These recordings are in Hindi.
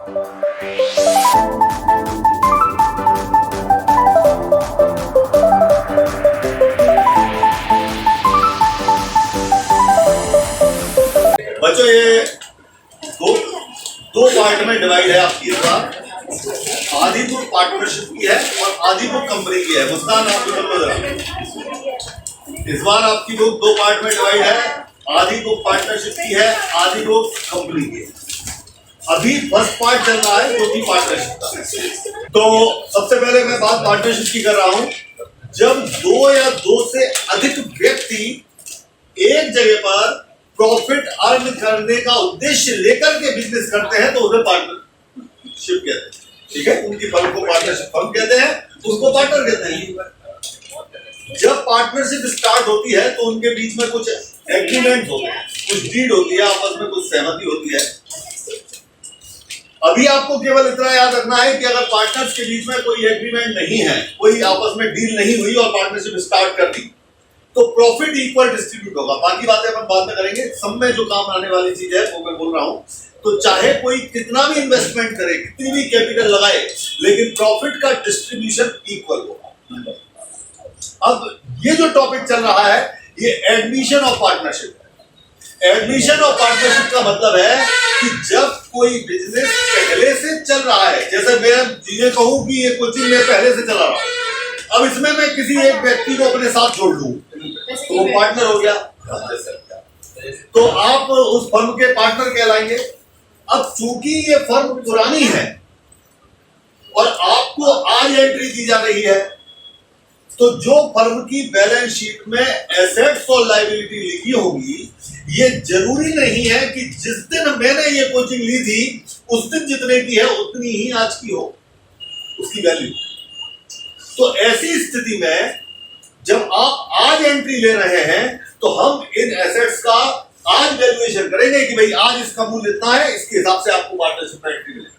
बच्चों ये दो पार्ट में डिवाइड है आपकी। इस बार आधी बुक पार्टनरशिप की है और आधी बुक कंपनी की है। मुस्कान आप इस बार आपकी बुक दो पार्ट में डिवाइड है। आधी बुक पार्टनरशिप की है, आधी बुक कंपनी की है। अभी फर्स्ट पार्ट चल रहा है जो कि पार्टनरशिप का है। तो सबसे पहले मैं बात पार्टनरशिप की कर रहा हूं। जब दो या दो से अधिक व्यक्ति एक जगह पर प्रॉफिट अर्न करने का उद्देश्य लेकर के बिजनेस करते हैं तो उन्हें पार्टनरशिप कहते हैं। ठीक है, उनकी फर्म को पार्टनरशिप फर्म कहते हैं, उसको पार्टनर कहते हैं। जब पार्टनरशिप स्टार्ट होती है तो उनके बीच में कुछ एग्रीमेंट होते हैं, कुछ डीड होती है, आपस में कुछ सहमति होती है। अभी आपको केवल इतना याद रखना है कि अगर पार्टनर्स के बीच में कोई एग्रीमेंट नहीं है, कोई आपस में डील नहीं हुई और पार्टनरशिप स्टार्ट कर दी तो प्रॉफिट इक्वल डिस्ट्रीब्यूट होगा। बाकी बातें अपन बाद में करेंगे। सब में जो काम आने वाली चीज है वो मैं बोल रहा हूं। तो चाहे कोई कितना भी इन्वेस्टमेंट करे, कितनी भी कैपिटल लगाए, लेकिन प्रॉफिट का डिस्ट्रीब्यूशन इक्वल होगा। अब ये जो टॉपिक चल रहा है ये एडमिशन ऑफ पार्टनरशिप है। एडमिशन ऑफ पार्टनरशिप का मतलब है कि जब कोई बिजनेस पहले से चल रहा है, जैसे मैं ये कहूं कि ये कोचिंग में पहले से चला रहा हूं, अब इसमें मैं किसी एक व्यक्ति को अपने साथ जोड़ लूं तो वो पार्टनर हो गया। तो आप उस फर्म के पार्टनर कहलाएंगे। अब चूंकि ये फर्म पुरानी है और आपको आज एंट्री दी जा रही है, तो जो फर्म की बैलेंस शीट में एसेट्स और लायबिलिटी लिखी होगी, ये जरूरी नहीं है कि जिस दिन मैंने ये कोचिंग ली थी उस दिन जितने की है उतनी ही आज की हो उसकी वैल्यू। तो ऐसी स्थिति में जब आप आज एंट्री ले रहे हैं तो हम इन एसेट्स का आज वैल्यूएशन करेंगे कि भाई आज इसका मूल्य इतना है, इसके हिसाब से आपको पार्टनरशिप में एंट्री मिलेगी।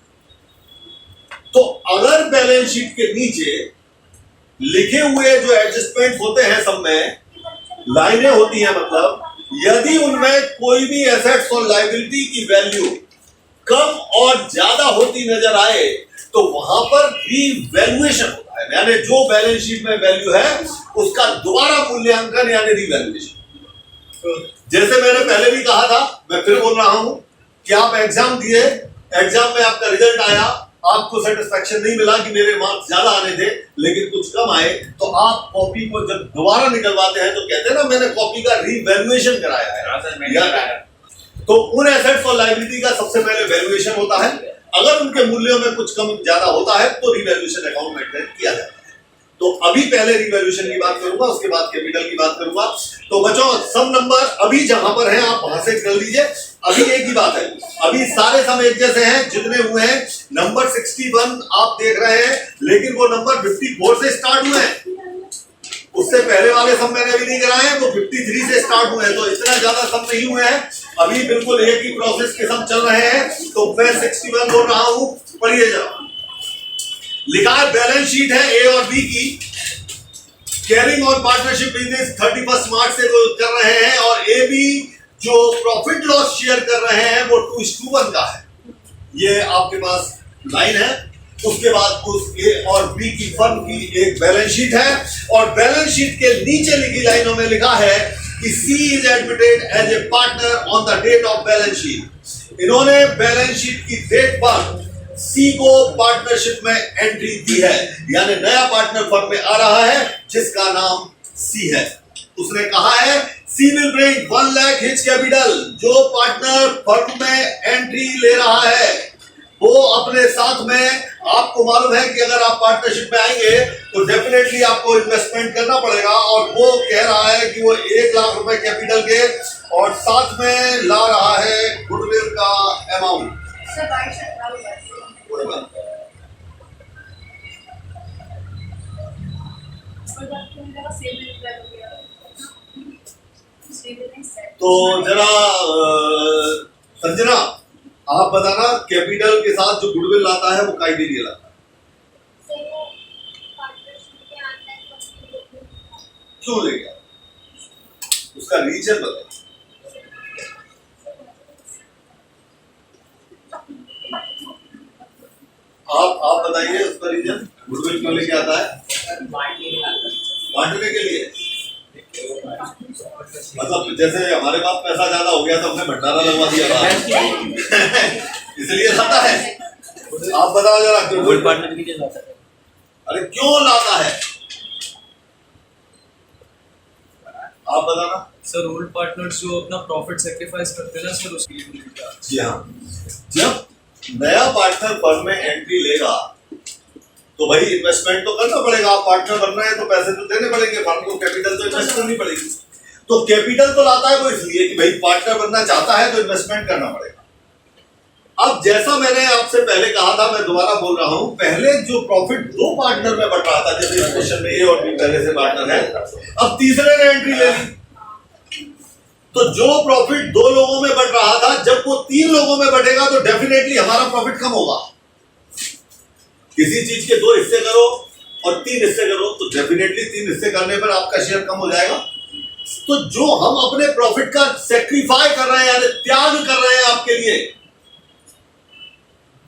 तो अगर बैलेंस शीट के नीचे लिखे हुए जो एडजस्टमेंट होते हैं, सब में लाइनें होती हैं, मतलब यदि उनमें कोई भी एसेट्स और लायबिलिटी की वैल्यू कम और ज्यादा होती नजर आए तो वहां पर रीवैल्यूएशन होता है। यानी जो बैलेंस शीट में वैल्यू है उसका दोबारा मूल्यांकन यानी रीवैल्यूएशन। जैसे मैंने पहले भी कहा था, मैं फिर बोल रहा हूं कि आप एग्जाम दिए, एग्जाम में आपका रिजल्ट आया, आपको सेटिस्फैक्शन नहीं मिला कि मेरे मार्क्स ज्यादा आने थे लेकिन कुछ कम आए, तो आप कॉपी को जब दोबारा निकलवाते हैं तो कहते हैं ना मैंने कॉपी का रीवैल्यूएशन कराया है। तो उन एसेट्स और लायबिलिटी का सबसे पहले वैल्यूएशन होता है। अगर उनके मूल्यों में कुछ कम ज्यादा होता है तो रिवैल्यूएशन अकाउंट मेंटेन किया जाता है। तो अभी पहले रिवैल्यूएशन की बात करूंगा, उसके बाद कैपिटल की बात करूंगा। तो बच्चों सम नंबर अभी जहां पर हैं आप वहां से कर लीजिए। अभी एक ही बात है, अभी सारे सम एक जैसे हैं जितने हुए हैं। नंबर 61 आप देख रहे हैं लेकिन वो नंबर 54 से स्टार्ट हुए हैं। उससे पहले वाले सम मैंने अभी नहीं कराए हैं, वो 53 से स्टार्ट हुए हैं। तो इतना ज्यादा सम नहीं हुए हैं, अभी बिल्कुल एक ही प्रोसेस के सम चल रहे हैं। तो मैं 61 बोल रहा हूं, पढ़िए जरा। लिखा है बैलेंस शीट है ए और बी की, कैरिंग और पार्टनरशिप बिजनेस 31 मार्च से वो कर रहे हैं, और ए बी जो प्रॉफिट लॉस शेयर कर रहे हैं वो 2:1 का है। ये आपके पास लाइन है। उसके बाद उस ए और बी की फर्म की एक बैलेंस शीट है, और बैलेंस शीट के नीचे लिखी लाइनों में लिखा है कि C is admitted as a partner on the date of balance sheet. इन्होंने बैलेंस शीट की डेट पर सी को पार्टनरशिप में एंट्री दी है, यानी नया पार्टनर फर्म में आ रहा है जिसका नाम सी है। उसने कहा है C will bring 1 lakh his capital. जो पार्टनर फर्म में एंट्री ले रहा है वो अपने साथ में, आपको मालूम है कि अगर आप पार्टनरशिप में आएंगे तो डेफिनेटली आपको इन्वेस्टमेंट करना पड़ेगा, और वो कह रहा है कि वो 1 लाख रुपए कैपिटल के और साथ में ला रहा है गुडविल का अमाउंट। तो जरा संजना आप बताना, कैपिटल के साथ जो गुडविल लाता है वो काई के लिए लाता है? क्यों ले गया? उसका रीजन बताइए। बताइए उसका रीजन, गुडविल क्यों लेके आता है? बांटने के लिए। मतलब जैसे हमारे पास पैसा ज्यादा हो गया तो हमने भंडारा लगवा दिया इसलिए लाता है। आप बताओ जरा गुडविल पार्टनर के लिए लाता है। अरे क्यों लाता है आप बताना सर। ओल्ड पार्टनर्स जो अपना प्रॉफिट सेक्रीफाइस करते हैं ना सर, उसके लिए। जी हाँ, जब नया पार्टनर फर्म में एंट्री लेगा तो भाई इन्वेस्टमेंट तो करना पड़ेगा। आप पार्टनर बनना है तो पैसे तो देने पड़ेंगे, फर्म को कैपिटल तो इन्वेस्ट करनी पड़ेगी। तो कैपिटल तो लाता है वो इसलिए कि भाई पार्टनर बनना चाहता है तो इन्वेस्टमेंट करना पड़ेगा। अब जैसा मैंने आपसे पहले कहा था, मैं दोबारा बोल रहा हूं, पहले जो प्रॉफिट दो पार्टनर में बढ़ रहा था, जैसे इस क्वेश्चन में ए और बी पहले से पार्टनर है, अब तीसरे ने एंट्री ले ली तो जो प्रॉफिट दो लोगों में बढ़ रहा था, जब वो तीन लोगों में बढ़ेगा तो डेफिनेटली हमारा प्रॉफिट कम होगा। किसी चीज के दो हिस्से करो और तीन हिस्से करो तो डेफिनेटली तीन हिस्से करने पर आपका शेयर कम हो जाएगा। तो जो हम अपने प्रॉफिट का सेक्रीफाई कर रहे हैं, यानी त्याग कर रहे हैं आपके लिए,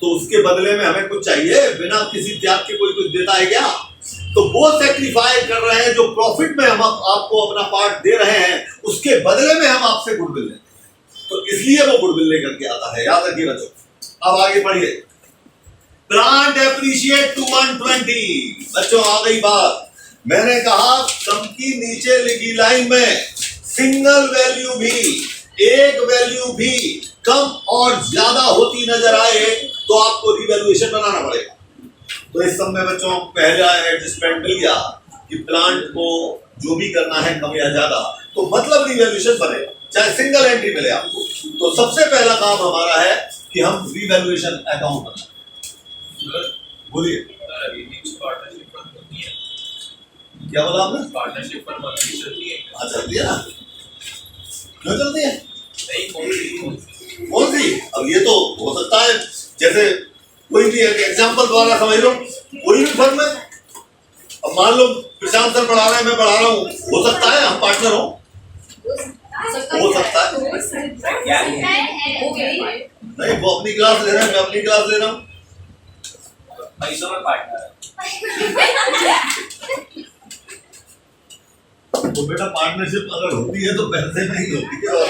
तो उसके बदले में हमें कुछ चाहिए। बिना किसी त्याग के कोई कुछ देता है क्या? तो वो सेक्रीफाई कर रहे हैं, जो प्रॉफिट में हम आपको अपना पार्ट दे रहे हैं, उसके बदले में हम आपसे गुडविल लेते हैं। तो इसलिए वो गुडविल लेकर के आता है, याद रखिए बच्चों। अब आगे पढ़िए। Plant appreciate to 120। बच्चों आ गई बात, मैंने कहा सम की नीचे लिखी लाइन में सिंगल वैल्यू भी, एक वैल्यू भी कम और ज्यादा होती नजर आए तो आपको रिवैल्यूएशन बनाना पड़ेगा। तो इस सब में बच्चों पहला एडजस्टमेंट मिल गया कि प्लांट को जो भी करना है कम या ज्यादा, तो मतलब रिवैल्यूएशन बनेगा, चाहे सिंगल एंट्री मिले आपको। तो सबसे पहला काम हमारा है कि हम रिवैल्यूएशन अकाउंट बनाए। बोलिए क्या बोला आपने? पार्टनरशिप पर मंथली चलती है। हाँ चलती है ना, क्यों चलती है? कौन सी? अब ये तो हो सकता है, जैसे कोई भी एक एग्जांपल द्वारा समझ लो, कोई भी फर्म में, अब मान लो प्रशांत सर पढ़ा रहे हैं, मैं पढ़ा रहा हूँ, हो सकता है हम पार्टनर हो, हो सकता है नहीं, वो अपनी क्लास ले रहे हैं, मैं अपनी क्लास ले रहा हूँ, पैसों में पार्टनर। तो बेटा पार्टनरशिप अगर होती है तो पैसे में ही होती है, और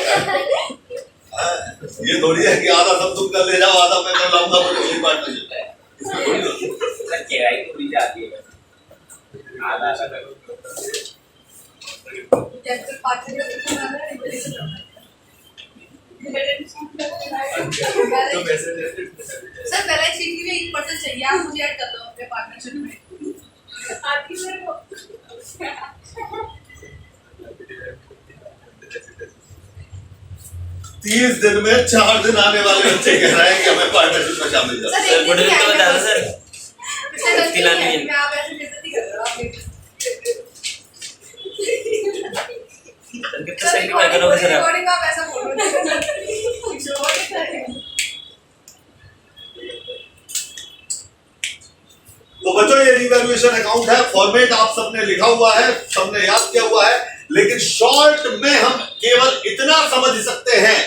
ये थोड़ी है कि आधा सब तुम कर ले जाओ, आधा मैं कर लाऊंगा, तो कोई पार्टनरशिप है इसमें थोड़ी होती है। सर केवाई थोड़ी जाती है, आधा आधा करो। सर पहले चीज के लिए 1% चाहिए, आप मुझे ऐड कर दो अपने पार्टनरशिप में। 30 दिन में 4 दिन आने वाले बच्चे कह रहे हैं कि हमें पार्टनरशिप में शामिल कर। सर गुड तो बता दो सर, आप ऐसे बेइज्जती कर रहे हो। कितना सेक्रीफाई करोगे सर आप? रिकॉर्डिंग आप ऐसा बोल रहे हो। तो बच्चों ये रिवैल्यूएशन अकाउंट है, फॉर्मेट आप सबने लिखा हुआ है, सबने याद किया हुआ है, लेकिन शॉर्ट में हम केवल इतना समझ सकते हैं,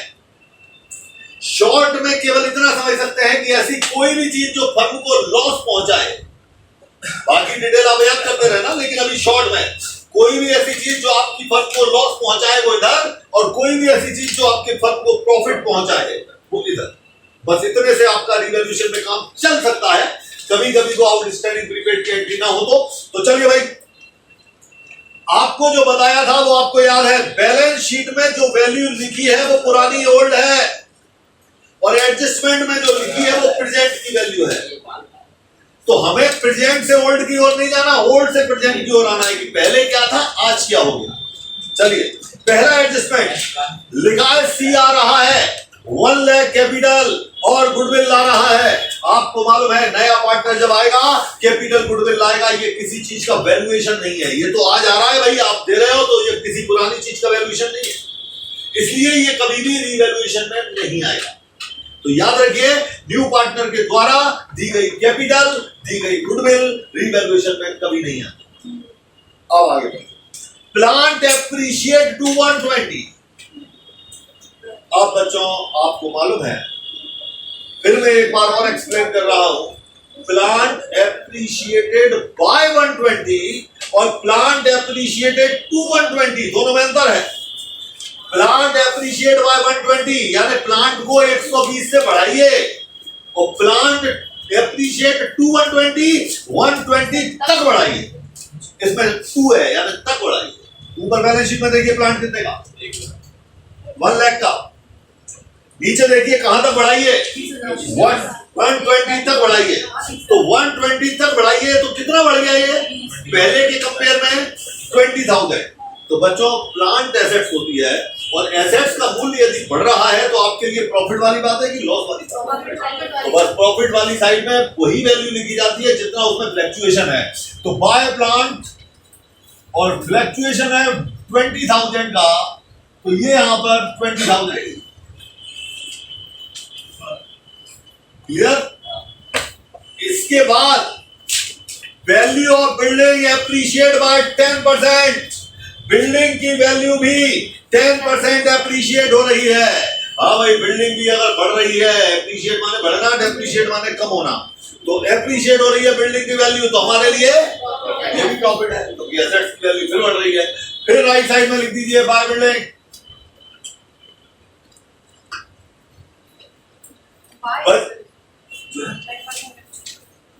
शॉर्ट में केवल इतना समझ सकते हैं कि ऐसी कोई भी चीज जो फर्म को लॉस पहुंचाए, बाकी डिटेल आप याद करते रहना, लेकिन अभी शॉर्ट में कोई भी ऐसी चीज जो आपकी फर्म को लॉस पहुंचाए वो इधर, और कोई भी ऐसी चीज जो आपके फर्म को प्रॉफिट पहुंचाए वो इधर। बस इतने से आपका रिवैल्यूएशन में काम चल सकता है। कभी कभी तो आउटस्टैंडिंग प्रीपेड की एंट्री ना हो तो चलिए भाई, आपको जो बताया था वो आपको याद है। बैलेंस शीट में जो वैल्यू लिखी है वो पुरानी ओल्ड है, और एडजस्टमेंट में जो लिखी है वो प्रेजेंट की वैल्यू है। तो हमें प्रेजेंट से ओल्ड की ओर नहीं जाना, ओल्ड से प्रेजेंट की ओर आना है कि पहले क्या था आज क्या हो गया। चलिए पहला एडजस्टमेंट लिखा है, सी आ रहा है 1 लाख कैपिटल और गुडविल ला रहा है। आपको मालूम है नया पार्टनर जब आएगा कैपिटल गुडविल लाएगा, ये किसी चीज का वैल्यूएशन नहीं है, ये तो आज आ रहा है भाई, आप दे रहे हो तो ये किसी पुरानी चीज का वैल्यूएशन नहीं है, इसलिए ये कभी भी रिवैल्यूएशन में नहीं आएगा। तो याद रखिए, न्यू पार्टनर के द्वारा दी गई कैपिटल, दी गई गुडविल रिवैल्यूएशन में कभी नहीं आती। अब आगे प्लांट एप्रिशिएट टू 120। अब बच्चों आपको मालूम है, फिर मैं एक बार और एक्सप्लेन कर रहा हूं प्लांट एप्रिशिएटेड बाय 120 और प्लांट एप्रिशिएटेड टू 120, दोनों में अंतर है। प्लांट एप्रिशिएट बाय 120 यानी प्लांट को 120 से बढ़ाइए और प्लांट एप्रिशिएट टू 120 तक बढ़ाइए। इसमें 2 है यानी तक बढ़ाइए। ऊपर बैलेंस शीट में देखिए प्लांट कितने का, 1 लाख का। नीचे देखिए कहां तक बढ़ाइए, 120 तक बढ़ाइए। तो 120 तक बढ़ाइए तो कितना बढ़ गया ये पहले के कंपेयर में 20,000। तो बच्चों प्लांट एसेट्स होती है और एसेट्स का मूल्य यदि बढ़ रहा है तो आपके लिए प्रॉफिट वाली बात है कि लॉस वाली बात है। तो बस प्रॉफिट वाली साइड में वही वैल्यू लिखी जाती है जितना उसमें फ्लक्चुएशन है। तो बाय प्लांट और फ्लक्चुएशन है 20,000 का, तो ये यहां पर 20,000 क्लियर। इसके बाद value of building appreciate by 10%। Building की वैल्यू भी 10% एप्रिशिएट हो रही है। हाँ भाई बिल्डिंग भी अगर बढ़ रही है, एप्रिशिएट माने बढ़ना, डेप्रिशिएट माने कम होना, तो एप्रिशिएट हो रही है बिल्डिंग की वैल्यू, तो हमारे लिए ये भी प्रॉफिट है क्योंकि एसेट्स की वैल्यू फिर बढ़ रही है। फिर राइट साइड में लिख दीजिए बाय बिल्डिंग। बस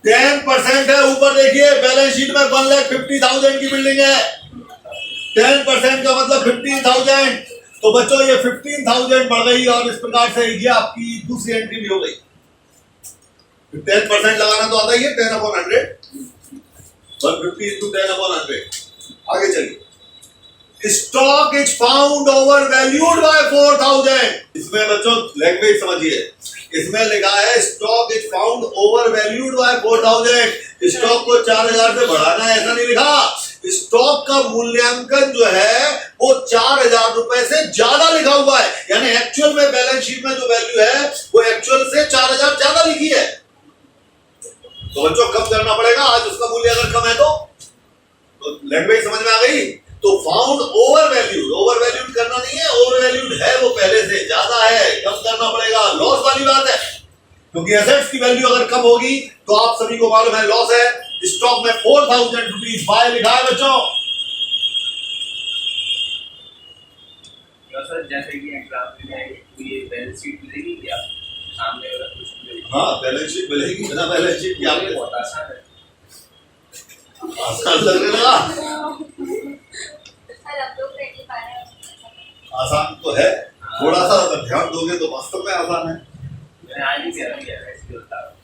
10% है। ऊपर देखिए बैलेंस शीट में 1,50,000 की बिल्डिंग है। 10% का मतलब 15,000। तो बच्चों ये 15,000 बढ़ गई और इस प्रकार से ये आपकी दूसरी एंट्री भी हो गई। 10% लगाना तो आता ही है, 10/100, 150 into 10/100। आगे चलिए। Stock is found over valued bye 4,000। इसमें बच्चों लैंग्वेज समझिए, इसमें लिखा है stock is found over valued bye 4,000। Stock को 4,000 से बढ़ाना है ऐसा नहीं लिखा। स्टॉक का मूल्यांकन जो है वो 4,000 रुपए से ज्यादा लिखा हुआ है, यानी एक्चुअल में बैलेंस शीट में जो वैल्यू है वो एक्चुअल से 4,000 ज्यादा लिखी है। तो बच्चों कम करना पड़ेगा, आज उसका मूल्य अगर कम है तो लैंग्वेज समझ में आ गई। तो फाउंड ओवर वैल्यूड करना नहीं है, ओवर वैल्यूड है वो पहले से ज्यादा है, कम करना पड़ेगा। लॉस वाली बात है क्योंकि एसेट्स की वैल्यू अगर कम होगी तो आप सभी को मालूम है लॉस है। स्टॉक में 4,000 रुपीज बाय लिखा है बच्चों। सर जैसे कि एग्जाम्पल में ये बैलेंस शीट मिलेगी क्या सामने वाला कुछ मिलेगी? हाँ बैलेंस शीट मिलेगी, बिना बैलेंस शीट क्या आपको बहुत आसान है। आसान लग रहा है। आसान तो है, थोड़ा सा अगर ध्यान दोगे तो वास्तव में आसान है। मैं आज ही कह रहा हूँ ऐसे होता है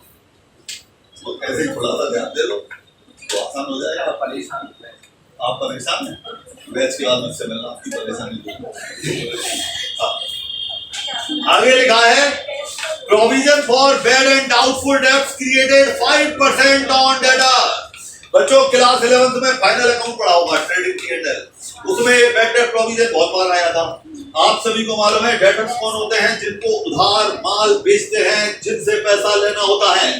तो ऐसे थोड़ा सा ध्यान दे लो तो आसान हो जाएगा। आप परेशान होते हैं। आप परेशान हैं, बैच के बाद मुझसे मिलना, आपकी परेशानी दूर। हाँ। आगे लिखा है provision for bad and doubtful debts created 5% on debtor. बच्चों क्लास 11th में फाइनल अकाउंट पढ़ा होगा ट्रेडिंग P&L, उसमें बैड डेट प्रोविजन बहुत बार आया था। आप सभी को मालूम है डेटर्स कौन होते हैं? जिनको उधार माल बेचते हैं, जिनसे पैसा लेना होता है।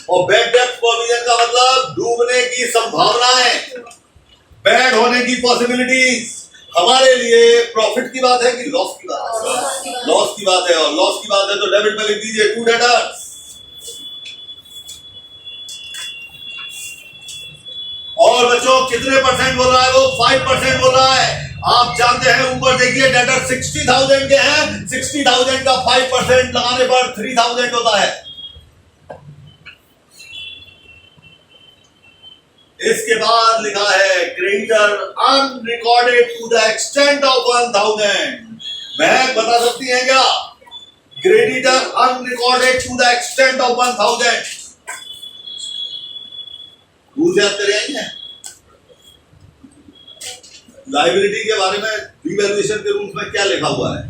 और बैड डेट प्रोविजन का मतलब डूबने की संभावनाएं, बैड होने की पॉसिबिलिटीज। हमारे लिए प्रॉफिट की बात है कि लॉस की बात है? लॉस की बात है। और लॉस की बात है तो डेबिट में लिख दीजिए टू डेटर्स। और बच्चों कितने परसेंट बोल रहा है वो? 5% बोल रहा है। आप जानते हैं ऊपर देखिए डेटर 60,000 के हैं, 60,000 का 5% लगाने पर 3,000 होता है। इसके बाद लिखा है creditor unrecorded to the extent of 1,000। Mahak बता सकती हैं क्या? Creditor unrecorded to the extent of 1,000 rule याद करेंगे। लायबिलिटी के बारे में रिवैल्यूएशन के रूल्स में क्या लिखा हुआ है?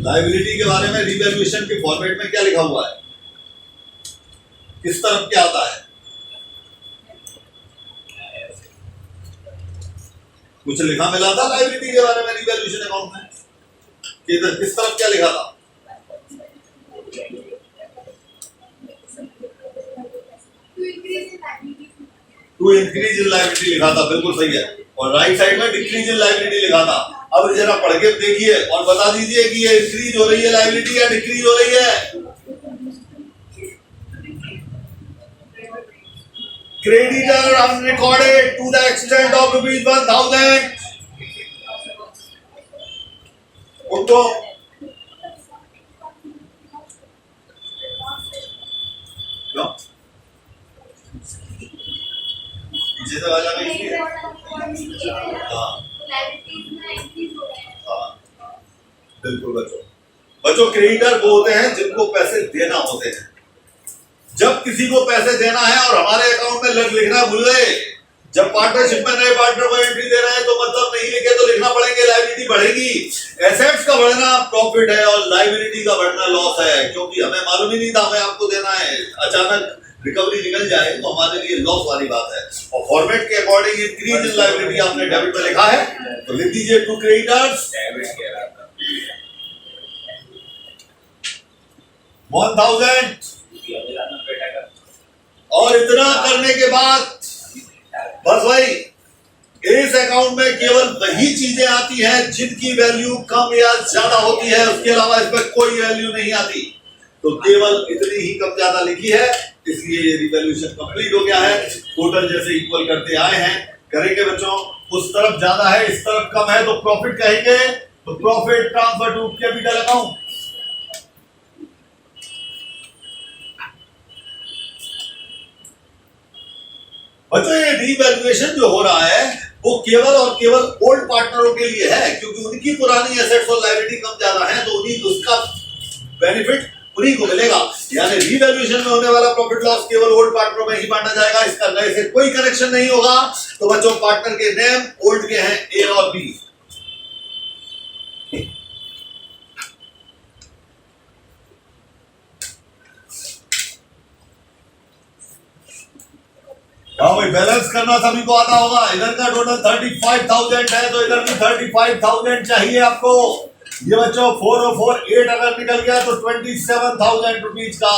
लायबिलिटी के बारे में रिवैल्यूएशन के फॉर्मेट में क्या लिखा हुआ है? किस तरफ क्या आता है? कुछ लिखा मिला था लायबिलिटी के बारे में रिवैल्यूएशन अकाउंट में? किस तरफ क्या लिखा था? टू इंक्रीज इन लायबिलिटी लिखा था, बिल्कुल सही है। और राइट साइड में डिक्रीज इन लायबिलिटी लिखा था। अब जरा पढ़ के देखिए और बता दीजिए कि ये इंक्रीज हो रही है लायबिलिटी या डिक्रीज हो रही है? Creditor unrecorded to the extent of ₹1,000. उनको क्यों? पीछे से आवाज आ गई इसलिए? हाँ हाँ बिल्कुल बच्चों क्रेडिटर वो होते हैं जिनको पैसे देना होते हैं। जब किसी को पैसे देना है और हमारे अकाउंट में लिखना भूल गए, जब पार्टनरशिप में नए पार्टनर को एंट्री दे रहे हैं तो मतलब नहीं लिखे तो लिखना पड़ेंगे, लायबिलिटी बढ़ेगी। एसेट्स का बढ़ना प्रॉफिट है और लायबिलिटी का बढ़ना लॉस है, क्योंकि हमें मालूम ही नहीं था हमें आपको देना है, अचानक रिकवरी निकल जाए तो हमारे लिए लॉस वाली बात है। और फॉर्मेट के अकॉर्डिंग इंक्रीज इन लायबिलिटी आपने डेबिट में लिखा है तो लिख दीजिए टू क्रेडिटर्स 1,000। और इतना करने के बाद बस भाई इस अकाउंट में केवल वही चीजें आती हैं जिनकी वैल्यू कम या ज्यादा होती है, उसके अलावा इसमें कोई वैल्यू नहीं आती। तो केवल इतनी ही कम ज्यादा लिखी है, इसलिए ये रिवैल्यूएशन कंप्लीट हो गया है। टोटल जैसे इक्वल करते आए हैं करेंगे बच्चों, उस तरफ ज्यादा है इस तरफ कम है तो प्रॉफिट कहेंगे, तो profit transfer to capital account. बच्चों ये रिवैल्यूएशन जो हो रहा है वो केवल और केवल ओल्ड पार्टनरों के लिए है, क्योंकि उनकी पुरानी एसेट्स और लायबिलिटी कम ज्यादा है तो उन्हीं उसका बेनिफिट उन्हीं को मिलेगा। यानी रिवैल्यूएशन में होने वाला प्रॉफिट लॉस केवल ओल्ड पार्टनरों में ही बांटा जाएगा, इसका नए से कोई कनेक्शन नहीं होगा। तो बच्चों पार्टनर के नेम ओल्ड के हैं ए और बी। हाँ भाई बैलेंस करना सभी को आता होगा। इधर का टोटल 35,000 है तो इधर भी 35,000 चाहिए आपको। ये बच्चों 404,8 अगर निकल गया तो 27,000 रुपीज का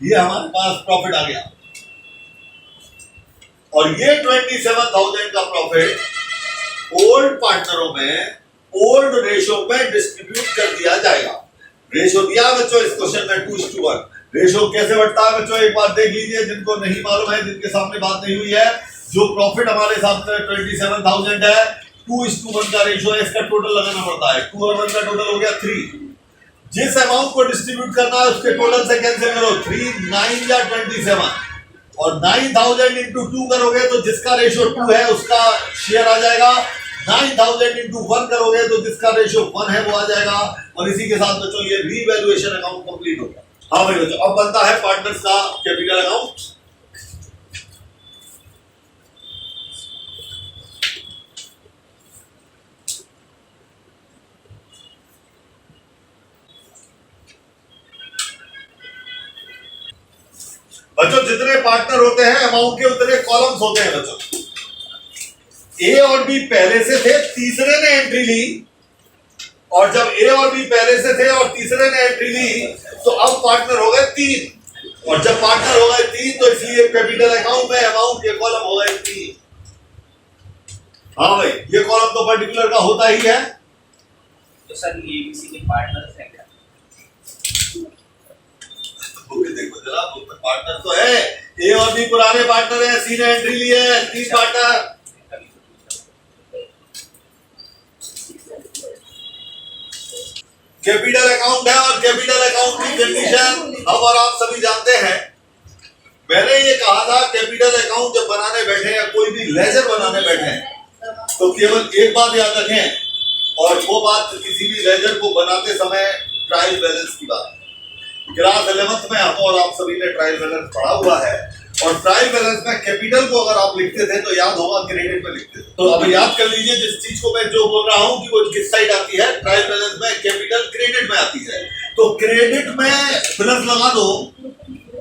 ये हमारे पास प्रॉफिट आ गया। और ये 27,000 का प्रॉफिट ओल्ड पार्टनरों में ओल्ड रेशो में डिस्ट्रीब्यूट कर दिया जाएगा। रेशो दिया बच्चों इस क्वेश्चन में 2:1। रेशो कैसे बढ़ता है बच्चों एक बार देख लीजिए, जिनको नहीं मालूम है, जिनके सामने बात नहीं हुई है। जो प्रॉफिट हमारे सामने 27,000 है, 2:1 का रेशो है, इसका टोटल लगाना पड़ता है। 2 और 1 का टोटल हो गया 3। जिस अमाउंट को डिस्ट्रीब्यूट करना है उसके टोटल से कैंसिल करो, 3 9 या 27 और 9,000 इंटू 2 करोगे तो जिसका रेशो 2 है उसका शेयर आ जाएगा। 9,000 इंटू 1 करोगे तो जिसका रेशो 1 है वो आ जाएगा। और इसी के साथ बच्चों ये रीवैल्यूएशन अकाउंट कंप्लीट हो गया। हाँ भाई बच्चों अब बनता है पार्टनर्स का कैपिटल अकाउंट। बच्चों जितने पार्टनर होते हैं अमाउंट के उतने कॉलम्स होते हैं बच्चों। ए और बी पहले से थे, तीसरे ने एंट्री ली, और जब ए और बी पहले से थे और तीसरे ने एंट्री ली तो अब पार्टनर हो गए 3, और जब पार्टनर हो गए 3 तो इसलिए कैपिटल अकाउंट में अमाउंट के कॉलम हो गए 3। हाँ भाई ये कॉलम तो पर्टिकुलर का होता ही है। तो सर ये किसी के पार्टनर्स हैं क्या? देखो जनाब पार्टनर तो है, ए और बी पुराने पार्टनर है, सी ने एंट्री ली है, 3 पार्टनर। कैपिटल अकाउंट है और कैपिटल अकाउंट की कंडीशन हम और आप सभी जानते हैं। मैंने ये कहा था कैपिटल अकाउंट जब बनाने बैठे या कोई भी लेजर बनाने बैठे तो केवल एक बात याद रखें, और वो बात किसी भी लेजर को बनाते समय ट्रायल बैलेंस की बात। क्लास 11th में हम और आप सभी ने ट्रायल बैलेंस पढ़ा हुआ है, और ट्रायल बैलेंस में कैपिटल को अगर आप लिखते थे तो याद होगा क्रेडिट में लिखते थे। तो अब याद कर लीजिए जिस चीज को मैं जो बोल रहा हूं कि वो किस साइड आती है, ट्रायल बैलेंस में कैपिटल क्रेडिट में आती है। तो क्रेडिट में प्लस लगा दो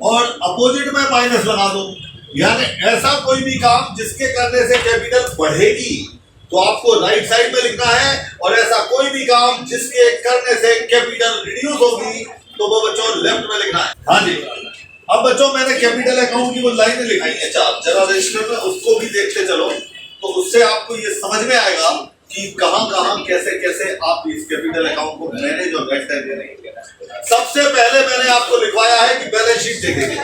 और अपोजिट में माइनस लगा दो, यानी ऐसा कोई भी काम जिसके करने से कैपिटल बढ़ेगी तो आपको राइट साइड में लिखना है, और ऐसा कोई भी काम जिसके करने से कैपिटल रिड्यूस होगी तो वो बच्चों लेफ्ट में लिखना है। हाँ जी अब बच्चों मैंने कैपिटल अकाउंट की वो लाइनें लिखाई है 4, जरा रजिस्टर में उसको भी देखते चलो तो उससे आपको ये समझ में आएगा कि कहां कैसे कैसे आप इस कैपिटल अकाउंट को मैनेज और मेंटेन करेंगे। सबसे पहले मैंने आपको लिखवाया है कि बैलेंस शीट देखेंगे।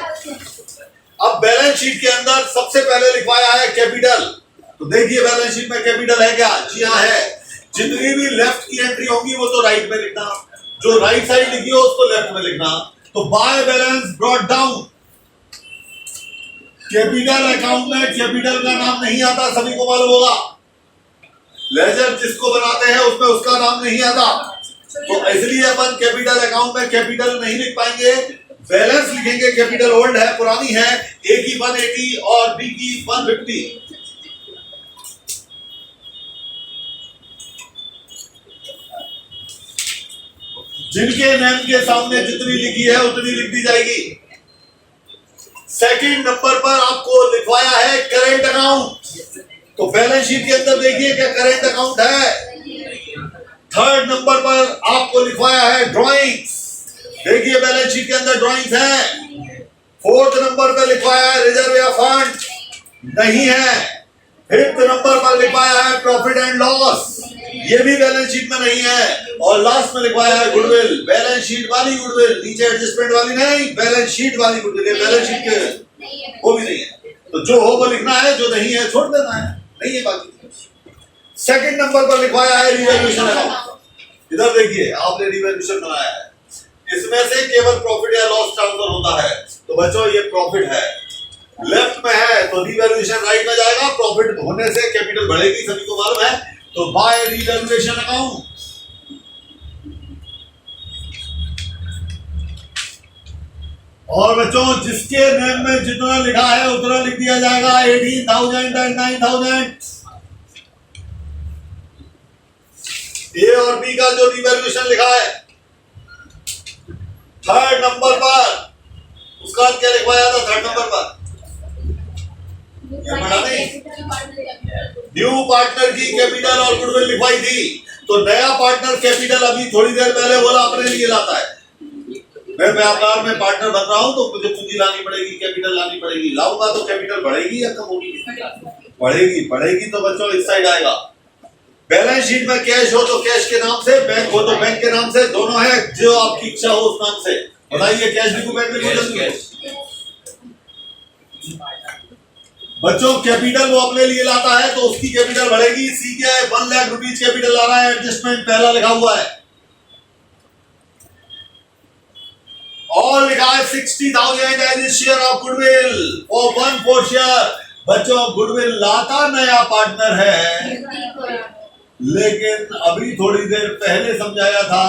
अब बैलेंस बैलेंस शीट के अंदर सबसे पहले लिखवाया है कैपिटल। तो देखिए बैलेंस शीट में कैपिटल है क्या? जी हाँ है। जितनी भी लेफ्ट की एंट्री होगी वो तो राइट में लिखना, जो राइट साइड लिखी हो उसको लेफ्ट में लिखना। तो by balance brought down, capital account में कैपिटल का नाम नहीं आता, सभी को मालूम होगा। लेजर जिसको बनाते हैं उसमें उसका नाम नहीं आता, तो इसलिए अपन कैपिटल अकाउंट में कैपिटल नहीं लिख पाएंगे, बैलेंस लिखेंगे। कैपिटल ओल्ड है, पुरानी है, ए की 180 और बी की 150। जिनके नेम के सामने जितनी लिखी है उतनी लिख दी जाएगी। सेकंड नंबर पर आपको लिखवाया है करेंट अकाउंट, तो बैलेंस शीट के अंदर देखिए क्या करेंट अकाउंट है। थर्ड नंबर पर आपको लिखवाया है ड्राइंग्स, देखिए बैलेंस शीट के अंदर ड्राइंग्स है। फोर्थ नंबर पर लिखवाया है रिजर्व या फंड, नहीं है। फिफ्थ नंबर पर लिखवाया है प्रॉफिट एंड लॉस, ये भी बैलेंस शीट में नहीं है। और लास्ट में लिखवाया है गुडविल, बैलेंस शीट वाली गुडविल, नीचे एडजस्टमेंट वाली नहीं, बैलेंस शीट वाली गुडविल, बैलेंस शीट के वो भी नहीं है। तो जो हो वो लिखना है, जो नहीं है छोड़ देना है, नहीं है बाकी। सेकंड नंबर पर लिखवाया है रिवैल्यूएशन अकाउंट। इधर देखिए आपने रिवैल्यूएशन बनाया है, इसमें से केवल प्रॉफिट या लॉस ट्रांसफर होता है। तो बच्चों ये प्रॉफिट है, लेफ्ट में है तो रिवैल्यूएशन राइट में जाएगा। प्रॉफिट होने से कैपिटल बढ़ेगी, सभी को मालूम है। तो बाय रिवैल्यूएशन अकाउंट। और बच्चों जिसके नेम में जितना लिखा है उतना लिख दिया जाएगा, 18,000 एंड 9,000। ए और बी का जो रिवैल्यूएशन लिखा है थर्ड नंबर पर, उसका क्या लिखवाया था थर्ड नंबर पर? न्यू पार्टनर की कैपिटल और गुडविल लिखवाई थी। तो नया पार्टनर कैपिटल अभी थोड़ी देर पहले बोला अपने लिए लाता है। मैं व्यापार में पार्टनर बन रहा हूं तो मुझे पूंजी लानी पड़ेगी, कैपिटल लानी पड़ेगी। लाऊंगा तो कैपिटल बढ़ेगी या कम होगी? बढ़ेगी। बढ़ेगी तो बच्चों इस साइड आएगा। बैलेंस शीट में कैश हो तो कैश के नाम से, बैंक हो तो बैंक के नाम से, दोनों है, जो आपकी इच्छा हो उस नाम से। बताइए कैश लिखूं बैंक लिखूं? बच्चों कैपिटल वो अपने लिए लाता है तो उसकी कैपिटल बढ़ेगी। सी क्या है? 1 लाख रुपीज कैपिटल ला रहा है, एडजस्टमेंट पहला लिखा हुआ है। और लिखा है 60,000 एज शेयर ऑफ गुडविल और 1/4 शेयर। बच्चों गुडविल लाता नया पार्टनर है, लेकिन अभी थोड़ी देर पहले समझाया था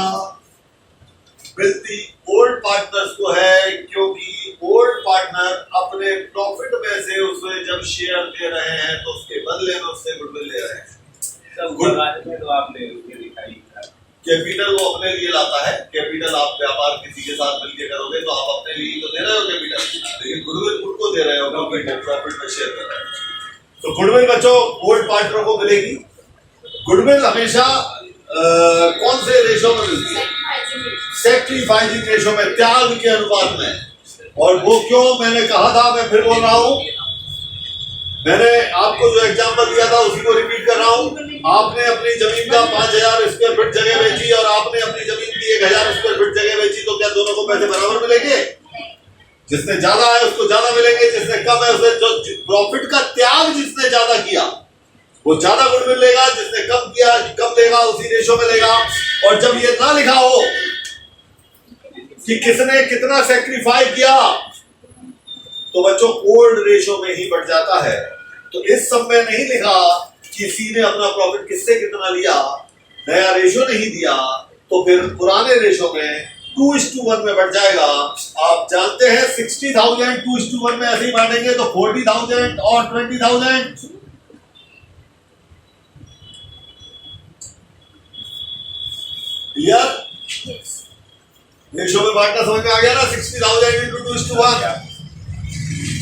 मिलती ओल्ड पार्टनर्स को है, क्योंकि ओल्ड पार्टनर अपने प्रॉफिट में से उसे जब शेयर दे रहे हैं तो उसके बदले में उससे गुडविल ले रहे हैं। गुड में तो आपने दिखाई कैपिटल वो अपने लिए लाता है। कैपिटल आप व्यापार किसी के साथ मिलकर करोगे तो आप अपने लिए तो दे रहे हो कैपिटल, लेकिन गुडविल खुद को दे रहे हो, प्रॉफिट में शेयर कर रहे हो। तो गुडविल बच्चों ओल्ड पार्टनर को मिलेगी। गुडविल हमेशा कौन से रेशो में मिलती है? सैक्रिफाइसिंग रेशो में, त्याग के अनुपात में। और वो क्यों मैंने कहा था, मैं फिर बोल रहा हूं, मैंने आपको जो एग्जांपल दिया था उसी को रिपीट कर रहा हूं। आपने अपनी जमीन का 5,000 स्क्वायर फीट जगह बेची और आपने अपनी जमीन की 1,000 स्क्वायर फीट जगह बेची, तो क्या दोनों को पैसे बराबर मिलेंगे? जिसने ज्यादा है उसको ज्यादा मिलेंगे, जिसने कम है उसे जो प्रॉफिट का त्याग जिसने ज्यादा किया वो ज्यादा गुडविल लेगा, जिसने कम किया कम लेगा, उसी रेशो में लेगा। और जब ये ना लिखा हो कि किसने कितना सेक्रीफाई किया तो बच्चों ओल्ड रेशो में ही बढ़ जाता है। तो इस सब में नहीं लिखा कि सी ने अपना प्रॉफिट किससे कितना लिया, नया रेशो नहीं दिया, तो फिर पुराने रेशो में 2:1 में बढ़ जाएगा। आप जानते हैं 60,000 2:1 में ऐसे ही बांटेंगे तो 40,000 और 20,000। क्लियर? रेशो में बांटना समझ में आ गया ना? 60,000 into 2:1।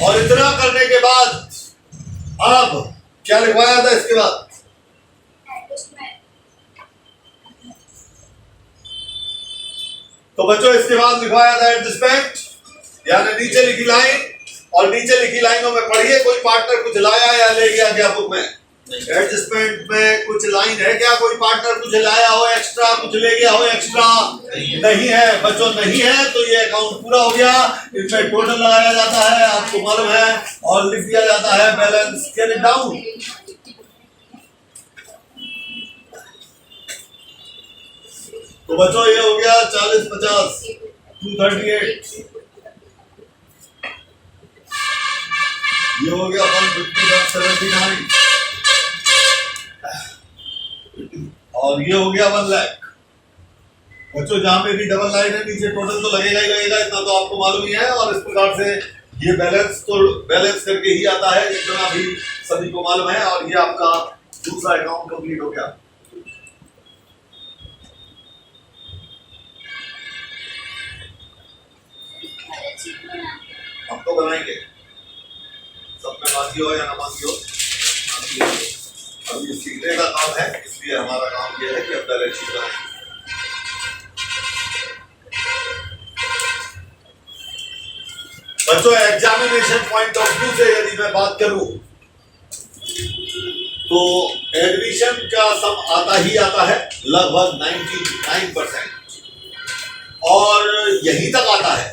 और इतना करने के बाद अब क्या लिखवाया था इसके बाद? तो बच्चों इसके बाद लिखवाया था एडजस्टमेंट, यानी नीचे लिखी लाइन। और नीचे लिखी लाइनों में पढ़िए कोई पार्टनर कुछ लाया या ले गया क्या बुक में? एडजस्टमेंट में कुछ लाइन है क्या? कोई पार्टनर कुछ लाया हो एक्स्ट्रा, कुछ ले गया हो एक्स्ट्रा? नहीं है बच्चों, नहीं है। तो ये अकाउंट पूरा हो गया। इसमें टोटल लगाया जाता है, आपको मालूम है, और लिख दिया जाता है बैलेंस कैरी डाउन। तो बच्चों ये हो गया 40 50 238, ये हो गया 150 79, और ये हो गया 1 लाख। बच्चों जहां पे भी डबल लाइन है नीचे टोटल तो लगेगा ही लगेगा, इतना तो आपको मालूम ही है। और इस प्रकार से ये बैलेंस तो बैलेंस करके ही आता है, इतना भी सभी को मालूम है। और ये आपका दूसरा अकाउंट कंप्लीट हो गया। हम तो बनाएंगे, सब में मांगी हो या ना मांगी हो, अब ये सीखने का काम है, इसलिए हमारा काम ये है कि अब बैलेंस शीट बनाएंगे। बच्चों एग्जामिनेशन पॉइंट ऑफ व्यू से यदि मैं बात करूं तो एडमिशन का सम आता ही आता है लगभग 99%, और यहीं तक आता है,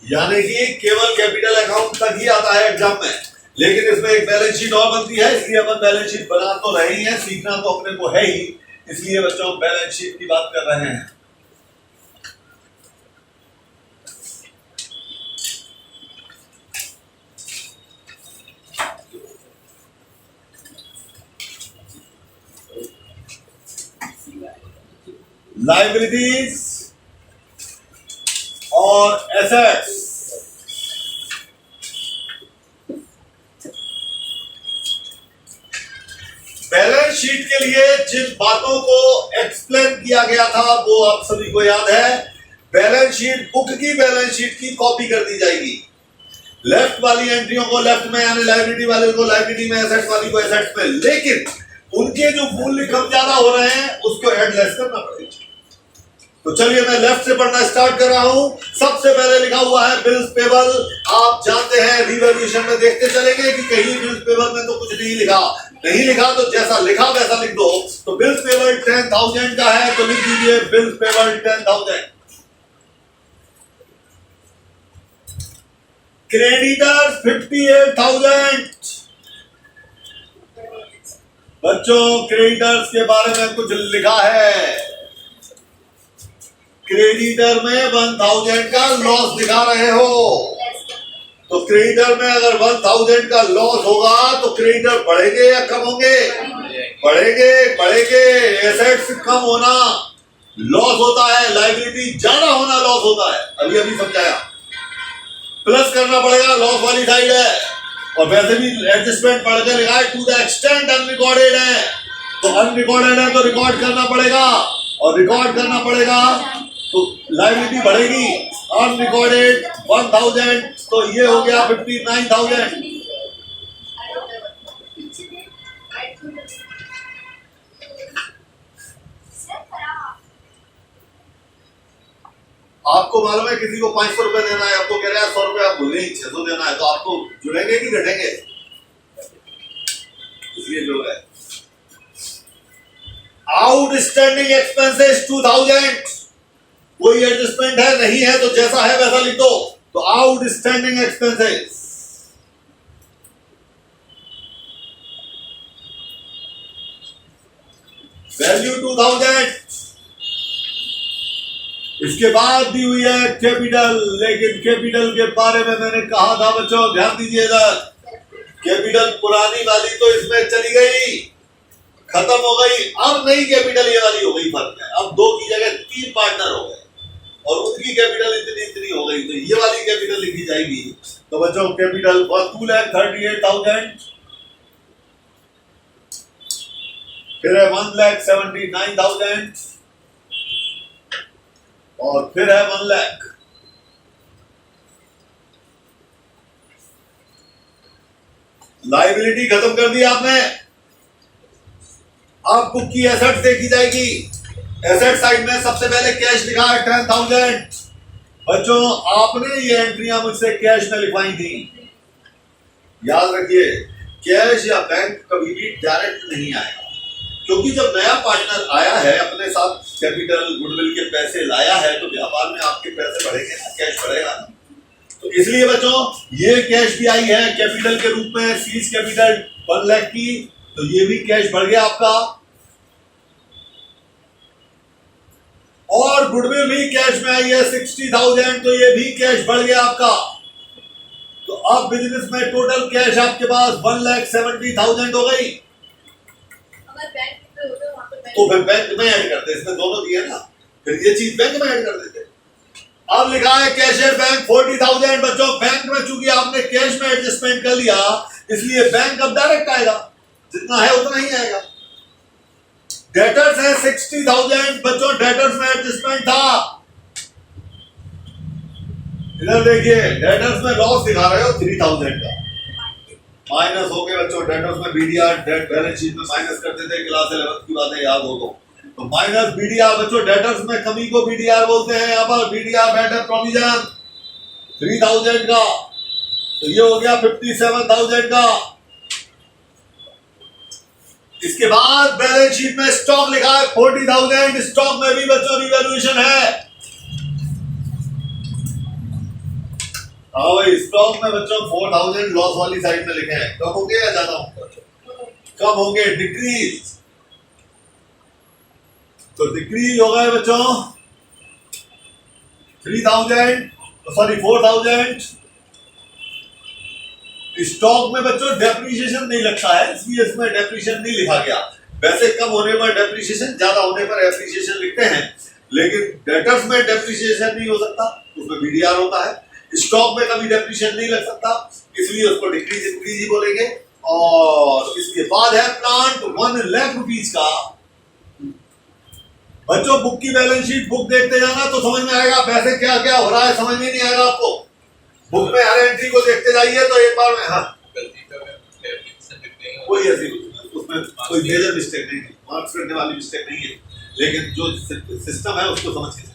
यानी कि केवल कैपिटल अकाउंट तक ही आता है एग्जाम में। लेकिन इसमें एक बैलेंस शीट और बनती है, इसलिए अपन बैलेंस शीट बना तो रहे ही हैं, सीखना तो अपने को है ही, इसलिए बच्चों बैलेंस शीट की बात कर रहे हैं। लायबिलिटीज और एसेट्स। बैलेंस शीट के लिए जिन बातों को एक्सप्लेन किया गया था वो आप सभी को याद है। बैलेंस शीट बुक की बैलेंस शीट की कॉपी कर दी जाएगी। लेफ्ट वाली एंट्रियों को लेफ्ट में, यानी लायबिलिटी वाले को लायबिलिटी में, एसेट्स वाली को एसेट्स में, लेकिन उनके जो मूल्य कम ज्यादा हो रहे हैं उसको ऐड लेस करना पड़ेगा। तो चलिए मैं लेफ्ट से पढ़ना स्टार्ट कर रहा हूं। सबसे पहले लिखा हुआ है बिल्स पेबल। आप जानते हैं रिवॉल्यूशन में देखते चलेंगे कि कहीं बिल्स पेबल में तो कुछ नहीं लिखा, नहीं लिखा तो जैसा लिखा वैसा लिख दो। तो बिल्स पेबल 10,000 का है तो लिख दीजिए बिल्स पेबल 10,000। क्रेडिटर्स 58,000। बच्चों क्रेडिटर्स के बारे में कुछ लिखा है, क्रेडिटर में 1,000 का लॉस दिखा रहे हो। तो क्रेडिटर में अगर 1,000 का लॉस होगा तो क्रेडिटर बढ़ेंगे या कम होंगे? बढ़ेंगे, बढ़ेंगे। एसेट्स कम होना लॉस होता है, लायबिलिटी ज्यादा होना लॉस होता है, अभी अभी समझाया। प्लस करना पड़ेगा, लॉस वाली साइड है। और वैसे भी एडजस्टमेंट पढ़ के लिखा है टू द एक्सटेंट अनरिकॉर्डेड है, तो अनरिकॉर्डेड है तो रिकॉर्ड करना पड़ेगा, और रिकॉर्ड करना पड़ेगा तो लायबिलिटी बढ़ेगी। अनरिकॉर्डेड 1,000 तो ये हो गया 59,000। आपको मालूम है किसी को 500 रुपए देना है, आपको कह रहे हैं 100 रुपए आप भूल गए, 600 देना है, तो आपको जुड़ेंगे कि घटेंगे? इसलिए जो है आउटस्टैंडिंग एक्सपेंसेस 2,000। कोई एडजस्टमेंट है नहीं है तो जैसा है वैसा लिख दो। तो आउटस्टैंडिंग एक्सपेंसेस वैल्यू 2,000। इसके बाद दी हुई है कैपिटल, लेकिन कैपिटल के बारे में मैंने कहा था बच्चों ध्यान दीजिए इधर। कैपिटल पुरानी वाली तो इसमें चली गई, खत्म हो गई। अब नई कैपिटल ये वाली हो गई। फर्क है, अब 2 की जगह 3 पार्टनर हो गए और उनकी कैपिटल इतनी इतनी हो गई, तो ये वाली कैपिटल लिखी जाएगी। तो बच्चों कैपिटल 2,38,000, फिर है 1,79,000 और फिर है 1 लाख। लायबिलिटी खत्म कर दी आपने। अब बुक की एसेट देखी जाएगी। एसेट साइड में सबसे पहले कैश लिखा है 10,000। बच्चों आपने ये एंट्रियां मुझसे कैश में लिखवाई थी, याद रखिए। कैश या बैंक कभी भी डायरेक्ट नहीं आएगा, क्योंकि जब नया पार्टनर आया है अपने साथ कैपिटल गुडविल के पैसे लाया है तो व्यापार में आपके पैसे बढ़ेंगे ना, कैश बढ़ेगा ना। तो इसलिए बच्चों ये कैश भी आई है कैपिटल के रूप में, सीज कैपिटल 1 लाख की, तो ये भी कैश बढ़ गया आपका। और गुडविल भी कैश में आई है 60,000, तो ये भी कैश बढ़ गया आपका। तो अब बिजनेस में टोटल कैश आपके पास 1,70,000 हो गई। अगर बैंक पे होते वहाँ पे बैंक तो फिर बैंक में ऐड करते, इसमें दोनों दिए ना, फिर ये चीज बैंक में ऐड कर देते। अब लिखा है कैशियर बैंक 40,000। बच्चों बैंक में चूंकि आपने कैश में एडजस्टमेंट कर लिया, इसलिए बैंक अब डायरेक्ट आएगा, जितना है उतना ही आएगा। डेटर्स है 60,000। बच्चों डेटर्स में एडजस्टमेंट था, इधर देखिए डेटर्स में लॉस दिखा रहे हो 3,000 का, माइनस हो गए बच्चों। डेटर्स में बीडीआर डेट बैलेंस शीट में माइनस करते थे, क्लास 11 की बातें याद हो तो माइनस बीडीआर। बच्चों डेटर्स में कमी को बीडीआर बोलते हैं। यहाँ पर बीडीआर बेटर प्रोविजन 3,000 का, तो ये हो गया 57,000 का। इसके बाद बैलेंस शीट में स्टॉक लिखा है 40,000। स्टॉक में भी बच्चों रिवैल्यूएशन है। हाँ भाई, स्टॉक में बच्चों 4,000 लॉस वाली साइड में लिखे हैं। कम होंगे या ज्यादा होंगे? कम होंगे, डिक्रीज। तो डिक्रीज हो गए बच्चों 4,000। स्टॉक में बच्चों डेप्रिसिएशन नहीं लगता है, इसलिए इसमें डेप्रिसिएशन नहीं लिखा गया। वैसे कम होने पर डेप्रिसिएशन, ज्यादा होने पर एप्रिसिएशन लिखते हैं, लेकिन डेटर्स में डेप्रिसिएशन नहीं हो सकता, उसमें बीडीआर होता है। स्टॉक में कभी डेप्रिसिएशन नहीं लग सकता, इसलिए उसको डिक्रीज इंक्रीज ही बोलेंगे। और इसके बाद है प्लांट 1 लाख रुपीज का। बच्चों बुक की बैलेंस शीट बुक देखते जाना तो समझ में आएगा पैसे क्या क्या हो रहा है, समझ में नहीं आएगा आपको। बुक में हर एंट्री को देखते जाइए तो एक बार में कोई ऐसी उसमें कोई मेजर मिस्टेक नहीं है, मार्क्स करने वाली मिस्टेक नहीं है, लेकिन जो सिस्टम है उसको समझ के।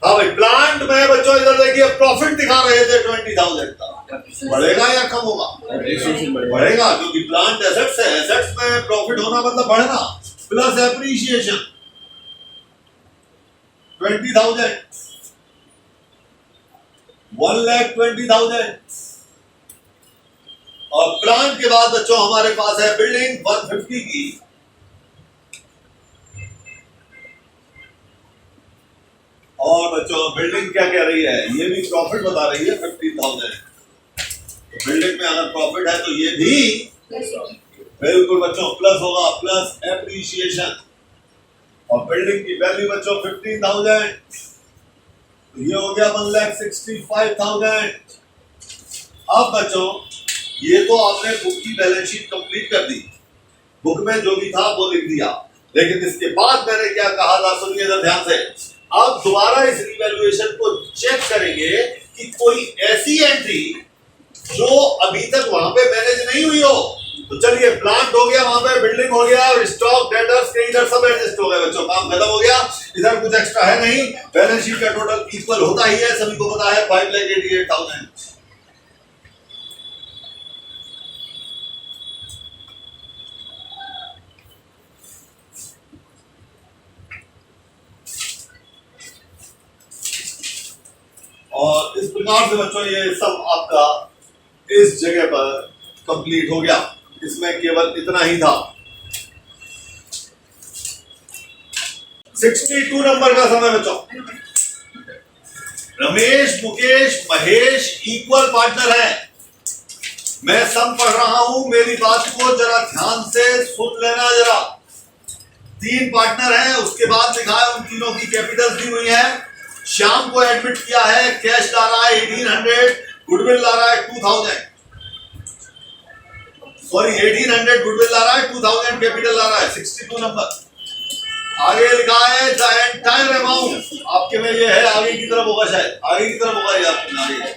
हाँ भाई, प्लांट में बच्चों इधर देखिए प्रॉफिट दिखा रहे थे 20,000 का, बढ़ेगा या कम होगा? बढ़ेगा, क्योंकि प्लांट एसेट्स है, एसेट्स में प्रॉफिट होना मतलब बढ़ना प्लस एप्रिसिएशन 20,000, 1,20,000। और प्लांट के बाद बच्चों हमारे पास है बिल्डिंग 150 की। और बच्चों बिल्डिंग क्या कह रही है, ये भी प्रॉफिट बता रही है 15,000। तो बिल्डिंग में अगर प्रॉफिट है तो ये भी बिल्कुल बच्चों प्लस होगा, प्लस एप्रिसिएशन। और बिल्डिंग की वैल्यू बच्चों 15,000, तो ये हो गया 1,65,000। अब बच्चों ये तो आपने बुक की बैलेंस शीट कंप्लीट कर दी, बुक में जो भी था वो लिख दिया, लेकिन इसके बाद मैंने क्या कहा था सुनिए इधर ध्यान से। अब दोबारा इस रिवैल्यूएशन को चेक करेंगे कि कोई ऐसी एंट्री जो अभी तक वहां पे मैनेज नहीं हुई हो। तो चलिए, प्लांट हो गया, वहां पे बिल्डिंग हो गया, और स्टॉक डेटर्स क्रेडिटर सब एडजस्ट हो गए बच्चों, काम खत्म हो गया। इधर कुछ एक्स्ट्रा है नहीं, बैलेंस शीट का टोटल इक्वल होता ही है, सभी को पता है 5,88,000। और इस प्रकार से बच्चों ये सब आपका इस जगह पर कंप्लीट हो गया। इसमें केवल इतना ही था। 62 नंबर का समय बच्चों। रमेश, मुकेश, महेश इक्वल पार्टनर है। मैं सम पढ़ रहा हूं, मेरी बात को जरा ध्यान से सुन लेना जरा। 3 पार्टनर हैं, उसके बाद लिखा है उन तीनों की कैपिटल दी हुई है। श्याम को एडमिट किया है, कैश ला रहा है 1800, गुडविल ला रहा है 2000, सॉरी 1800 गुडविल ला रहा है, 2000 कैपिटल ला रहा है। 62 नंबर। आगे लिखा है द एंटायर अमाउंट, आपके में ये है, आगे की तरफ होगा शायद, आगे की तरफ होगा ये आपके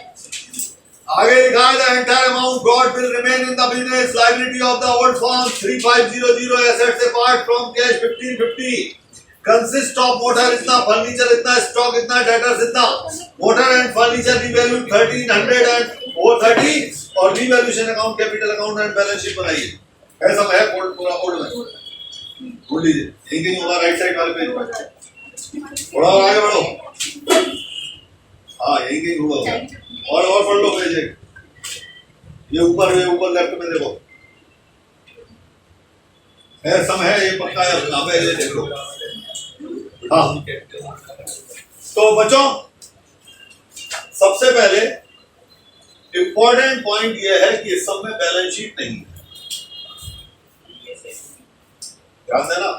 आगे लिखा है the entire amount God will remain in the business liability of the old firm 3500 assets apart from cash 1550 consist of motor इतना, फर्नीचर इतना, स्टॉक इतना, डेटर्स इतना। Motor and furniture revalued 1300 and 430 और revaluation account, capital account and balance sheet बनाइए। ऐसा है पूरा बोर्ड में ढूंढ लीजिए, यही होगा राइट साइड वाले पेज पर। थोड़ा और आगे बढ़ो, हाँ यही कहीं होगा। और पढ़ लो पेज एक, ये ऊपर लेफ्ट में देखो है, सम है ये पक्का है, ये देखो। हाँ तो बच्चों सबसे पहले इंपॉर्टेंट पॉइंट ये है कि इस सब में बैलेंस शीट नहीं है, ध्यान देना,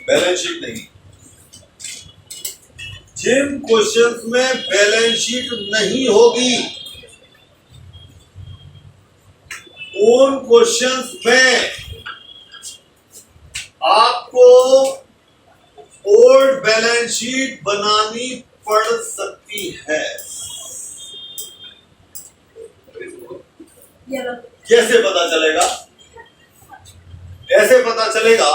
बैलेंस शीट नहीं। जिन क्वेश्चंस में बैलेंस शीट नहीं होगी उन क्वेश्चंस में आपको ओल्ड बैलेंस शीट बनानी पड़ सकती है। कैसे पता चलेगा? ऐसे पता चलेगा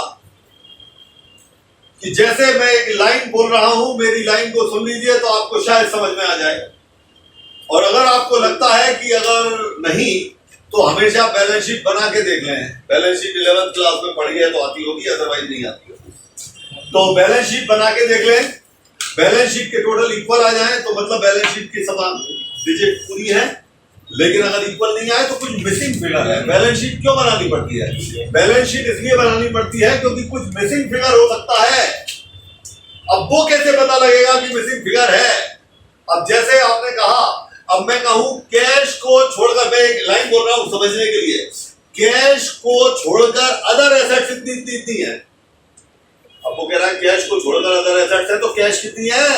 कि जैसे मैं एक लाइन बोल रहा हूं, मेरी लाइन को सुन लीजिए तो आपको शायद समझ में आ जाए। और अगर आपको लगता है कि अगर नहीं तो हमेशा बैलेंस शीट बना के देख लें। बैलेंस शीट 11th क्लास में पढ़ी है तो आती होगी, अदरवाइज नहीं आती होगी। तो बैलेंस शीट बना के देख लें, बैलेंस शीट के टोटल इक्वल आ जाए तो मतलब बैलेंस शीट की समान डिजिट पूरी है। लेकिन अगर इक्वल नहीं आए तो कुछ मिसिंग फिगर है। बैलेंस शीट क्यों बनानी पड़ती है? बैलेंस शीट इसलिए बनानी पड़ती है क्योंकि कुछ मिसिंग फिगर हो सकता है। अब वो कैसे पता लगेगा कि मिसिंग फिगर है? अब जैसे आपने कहा, अब मैं कहूं कैश को छोड़कर, मैं एक लाइन बोल रहा हूं समझने के लिए, कैश को छोड़कर अदर एसेट्स इतनी है। अब वो कह रहा है कैश को छोड़कर अदर एसेट्स है तो कैश कितनी है?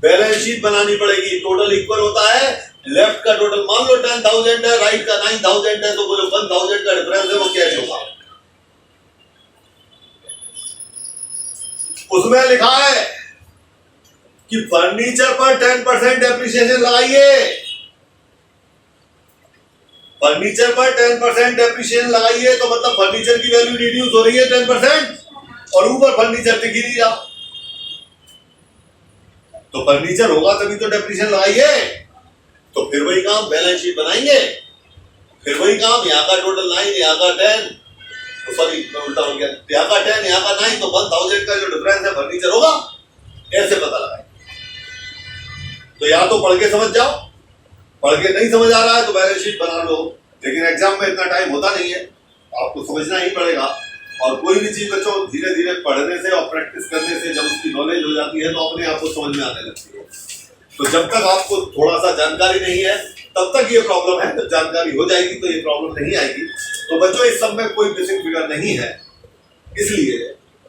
बैलेंस शीट बनानी पड़ेगी। टोटल इक्वल होता है, लेफ्ट का टोटल मान लो 10,000 है, राइट का 9,000 है, तो वो जो 1,000 का डिफरेंस है वो कैश होगा। उसमें लिखा है कि फर्नीचर पर 10% डेप्रिसिएशन लगाइए। फर्नीचर पर 10% डेप्रिसिएशन लगाइए तो मतलब फर्नीचर की वैल्यू रिड्यूस हो रही है 10% और ऊपर फर्नीचर दिख ही नहीं रहा। तो फर्नीचर होगा तभी तो डेप्रिसिएशन लगाइए। तो फिर वही काम, बैलेंस शीट बनाएंगे, फिर वही काम, यहाँ का टोटल 9, यहाँ का 10, तो सॉरी उल्टा हो गया, यहाँ का 10, यहाँ का 9, तो 1,000 का जो डिफरेंस है फर्नीचर होगा। ऐसे पता लगाए। तो या तो पढ़ के समझ जाओ, पढ़ के नहीं समझ आ रहा है तो बैलेंस शीट बना लो। लेकिन एग्जाम में इतना टाइम होता नहीं है, आपको समझना ही पड़ेगा। और कोई भी चीज बच्चों धीरे धीरे पढ़ने से और प्रैक्टिस करने से जब उसकी नॉलेज हो जाती है तो अपने आप को समझ में आने लगती है। तो जब तक आपको थोड़ा सा जानकारी नहीं है तब तक ये प्रॉब्लम है, जब जानकारी हो जाएगी तो ये प्रॉब्लम नहीं आएगी। तो बच्चों इस सब में कोई मिसिंग फिगर नहीं है, इसलिए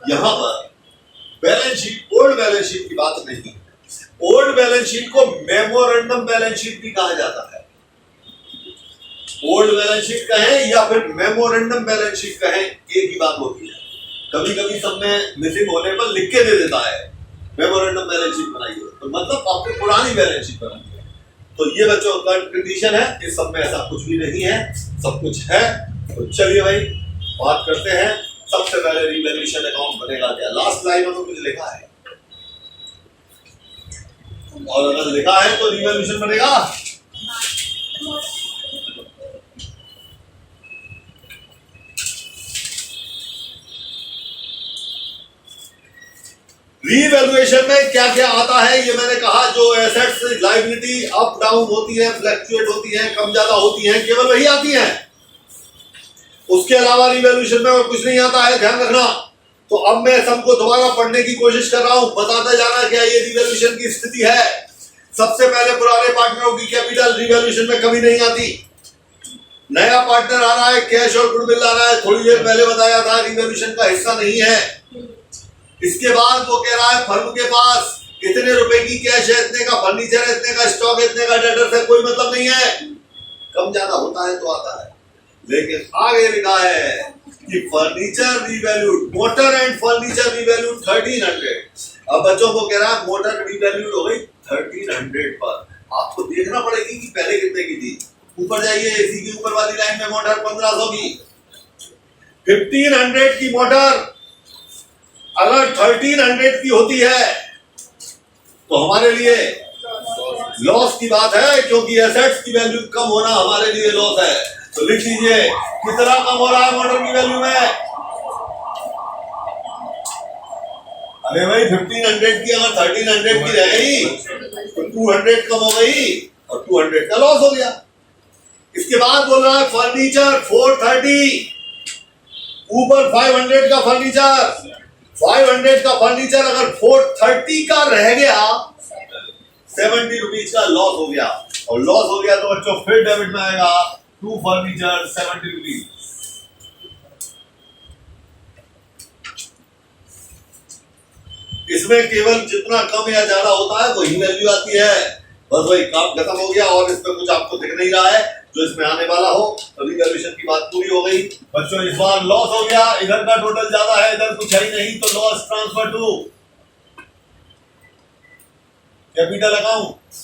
यहाँ पर balance sheet, old balance sheet की बात नहीं। ओल्ड बैलेंस शीट को मेमोरेंडम बैलेंस शीट भी कहा जाता है। ओल्ड बैलेंस शीट कहें या फिर मेमोरेंडम बैलेंस शीट कहें, एक ही बात होती है। कभी कभी सब में मिसिंग होने पर लिख के दे देता है मेमोरेंडम बैलेंस शीट बनाइए, तो मतलब आपको पुरानी बैलेंस शीट बनानी है। तो ये बच्चों का कंडीशन है, इस सब में ऐसा कुछ भी नहीं है, सब कुछ है। तो चलिए भाई बात करते हैं। सबसे पहले रिवैल्यूएशन अकाउंट बनेगा क्या? लास्ट लाइन में तो कुछ लिखा है, और अगर लिखा है तो रिवैल्यूएशन बनेगा। रीवैल्यूएशन में क्या क्या आता है ये मैंने कहा, जो एसेट्स लायबिलिटी अप डाउन होती है, फ्लक्चुएट होती है, कम ज्यादा होती है, केवल वही आती है। उसके अलावा रिवैल्यूएशन में और कुछ नहीं आता है, ध्यान रखना। तो अब मैं सबको दोबारा पढ़ने की कोशिश कर रहा हूं, बताते जाना क्या ये रिवैल्यूएशन की स्थिति है। सबसे पहले पुराने पार्टनरों की कैपिटल रिवैल्यूएशन में कभी नहीं आती। नया पार्टनर आ रहा है, कैश और गुडविल आ रहा है, थोड़ी देर पहले बताया था रिवैल्यूएशन का हिस्सा नहीं है। इसके बाद वो कह रहा है फर्म के पास इतने रुपए की कैश है, इतने का फर्नीचर है, इतने का स्टॉक है, इतने का डेटर्स है, कोई मतलब नहीं है। कम ज्यादा होता है तो आता है। लेकिन आगे लिखा है कि furniture revalued, motor and furniture revalued 1300। अब बच्चों को कह रहा है मोटर रिवैल्यूड हो गई 1300 पर। आपको देखना पड़ेगी कि पहले कितने की थी। ऊपर जाइए, इसी की ऊपर वाली लाइन में मोटर 1500 की, 1500 की मोटर अगर 1300 की होती है तो हमारे लिए लॉस की बात है, क्योंकि एसेट्स की वैल्यू कम होना हमारे लिए लॉस है। तो लिख लीजिए कितना कम हो रहा है मोटर की वैल्यू में। अरे भाई 1500 की अगर 1300 की रह गई तो 200 कम हो गई और 200 का लॉस हो गया। इसके बाद बोल रहा है फर्नीचर 430, ऊपर 500 का फर्नीचर, 500 का फर्नीचर अगर 430 का रह गया 70 रुपीज का लॉस हो गया, और लॉस हो गया तो बच्चों फिर डेबिट में आएगा टू फर्नीचर 70 रुपीज। इसमें केवल जितना कम या ज्यादा होता है वही वैल्यू आती है। बस वही काम खत्म हो गया और इसमें कुछ आपको दिख नहीं रहा है जो इसमें आने वाला हो। तभी वैल्यूएशन की बात पूरी हो गई बच्चों। इस बार लॉस हो गया, इधर का टोटल ज्यादा है, इधर कुछ है ही नहीं, तो loss transfer to capital account.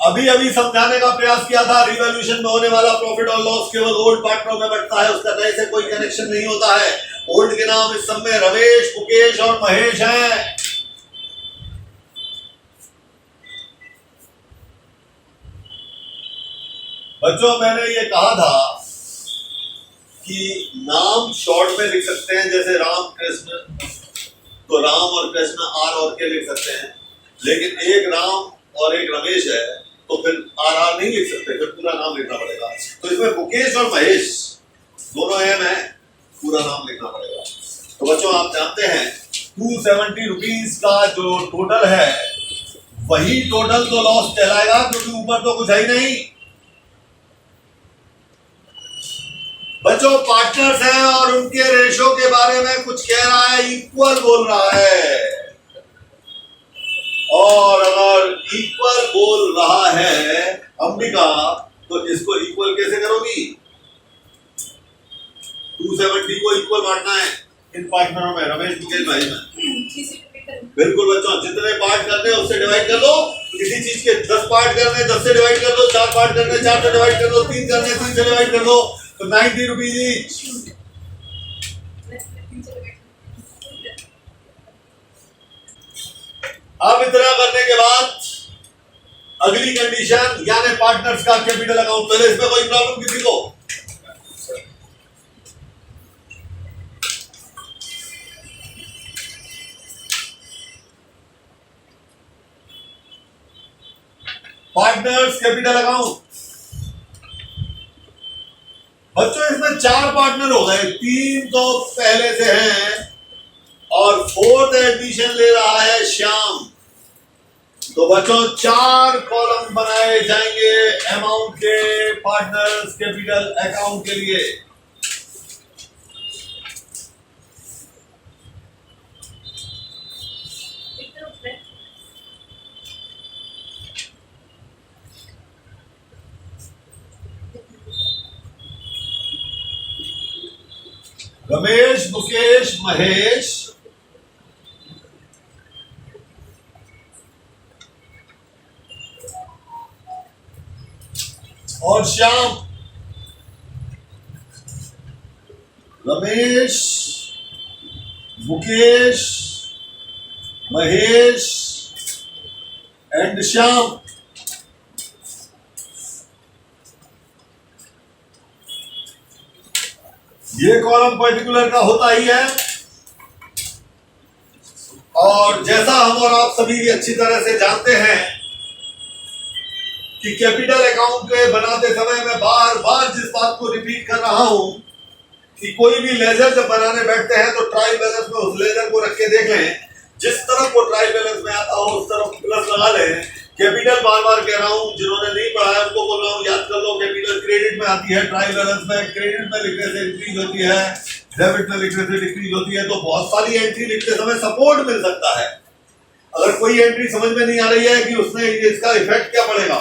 अभी अभी समझाने का प्रयास किया था, रिवैल्यूएशन में होने वाला प्रॉफिट और लॉस केवल ओल्ड पार्टनरों में बढ़ता है, उसका नए से कोई कनेक्शन नहीं होता है। ओल्ड के नाम इस सब में रमेश, मुकेश और महेश हैं। बच्चों मैंने ये कहा था कि नाम शॉर्ट में लिख सकते हैं, जैसे राम कृष्ण, तो राम और कृष्ण आर और के लिख सकते हैं, लेकिन एक राम और एक रमेश है तो फिर आर नहीं लिख सकते, फिर पूरा नाम लिखना पड़ेगा। तो इसमें मुकेश और महेश दोनों एम है, पूरा नाम लिखना पड़ेगा। तो बच्चों आप जानते हैं 270 रुपीज का जो टोटल है वही टोटल तो लॉस कहलाएगा, क्योंकि ऊपर तो कुछ है ही नहीं। बच्चों पार्टनर्स हैं और उनके रेशो के बारे में कुछ कह रहा है, इक्वल बोल रहा है, और अगर इक्वल बोल रहा है अंबिका तो इसको इक्वल कैसे करोगी? 270 को इक्वल बांटना है इन पार्टनरों में, रमेश मुकेश भाई में। बिल्कुल बच्चों, जितने पार्ट करने उससे डिवाइड कर दो। किसी चीज के 10 पार्ट करने 10 से डिवाइड कर दो, 4 पार्ट करने 4 से डिवाइड कर दो, 3 करने 3 से डिवाइड कर दो, तो 90 रुपीज ईच। अब इतना करने के बाद अगली कंडीशन यानी पार्टनर्स का कैपिटल अकाउंट। पहले इसमें कोई प्रॉब्लम किसी को? Partners capital account. बच्चों इसमें 4 पार्टनर हो गए, 3 तो पहले से हैं और 4th एडमिशन ले रहा है श्याम। तो बच्चों 4 कॉलम बनाए जाएंगे अमाउंट के पार्टनर्स कैपिटल अकाउंट के लिए। रमेश, मुकेश, महेश, और श्याम। रमेश, मुकेश, महेश एंड श्याम। ये कॉलम पर्टिकुलर का होता ही है, और जैसा हम और आप सभी अच्छी तरह से जानते हैं कि कैपिटल अकाउंट के बनाते समय मैं बार बार जिस बात को रिपीट कर रहा हूं कि कोई भी लेजर जब बनाने बैठते हैं तो ट्रायल बैलेंस में उस लेजर को रख के देख लें, जिस तरफ वो ट्रायल बैलेंस में आता हो उस तरफ प्लस लगा लें। कैपिटल बार बार कह रहा हूं, जिन्होंने नहीं पढ़ा है उनको बोल रहा हूं याद कर लो। कैपिटल क्रेडिट में आती है, ट्रायल बैलेंस में क्रेडिट में लिखने से इंक्रीज होती है, डेबिट में लिखने से डिक्रीज होती है। तो बहुत सारी एंट्री लिखते समय सपोर्ट मिल सकता है। अगर कोई एंट्री समझ में नहीं आ रही है कि उसमें इसका इफेक्ट क्या पड़ेगा,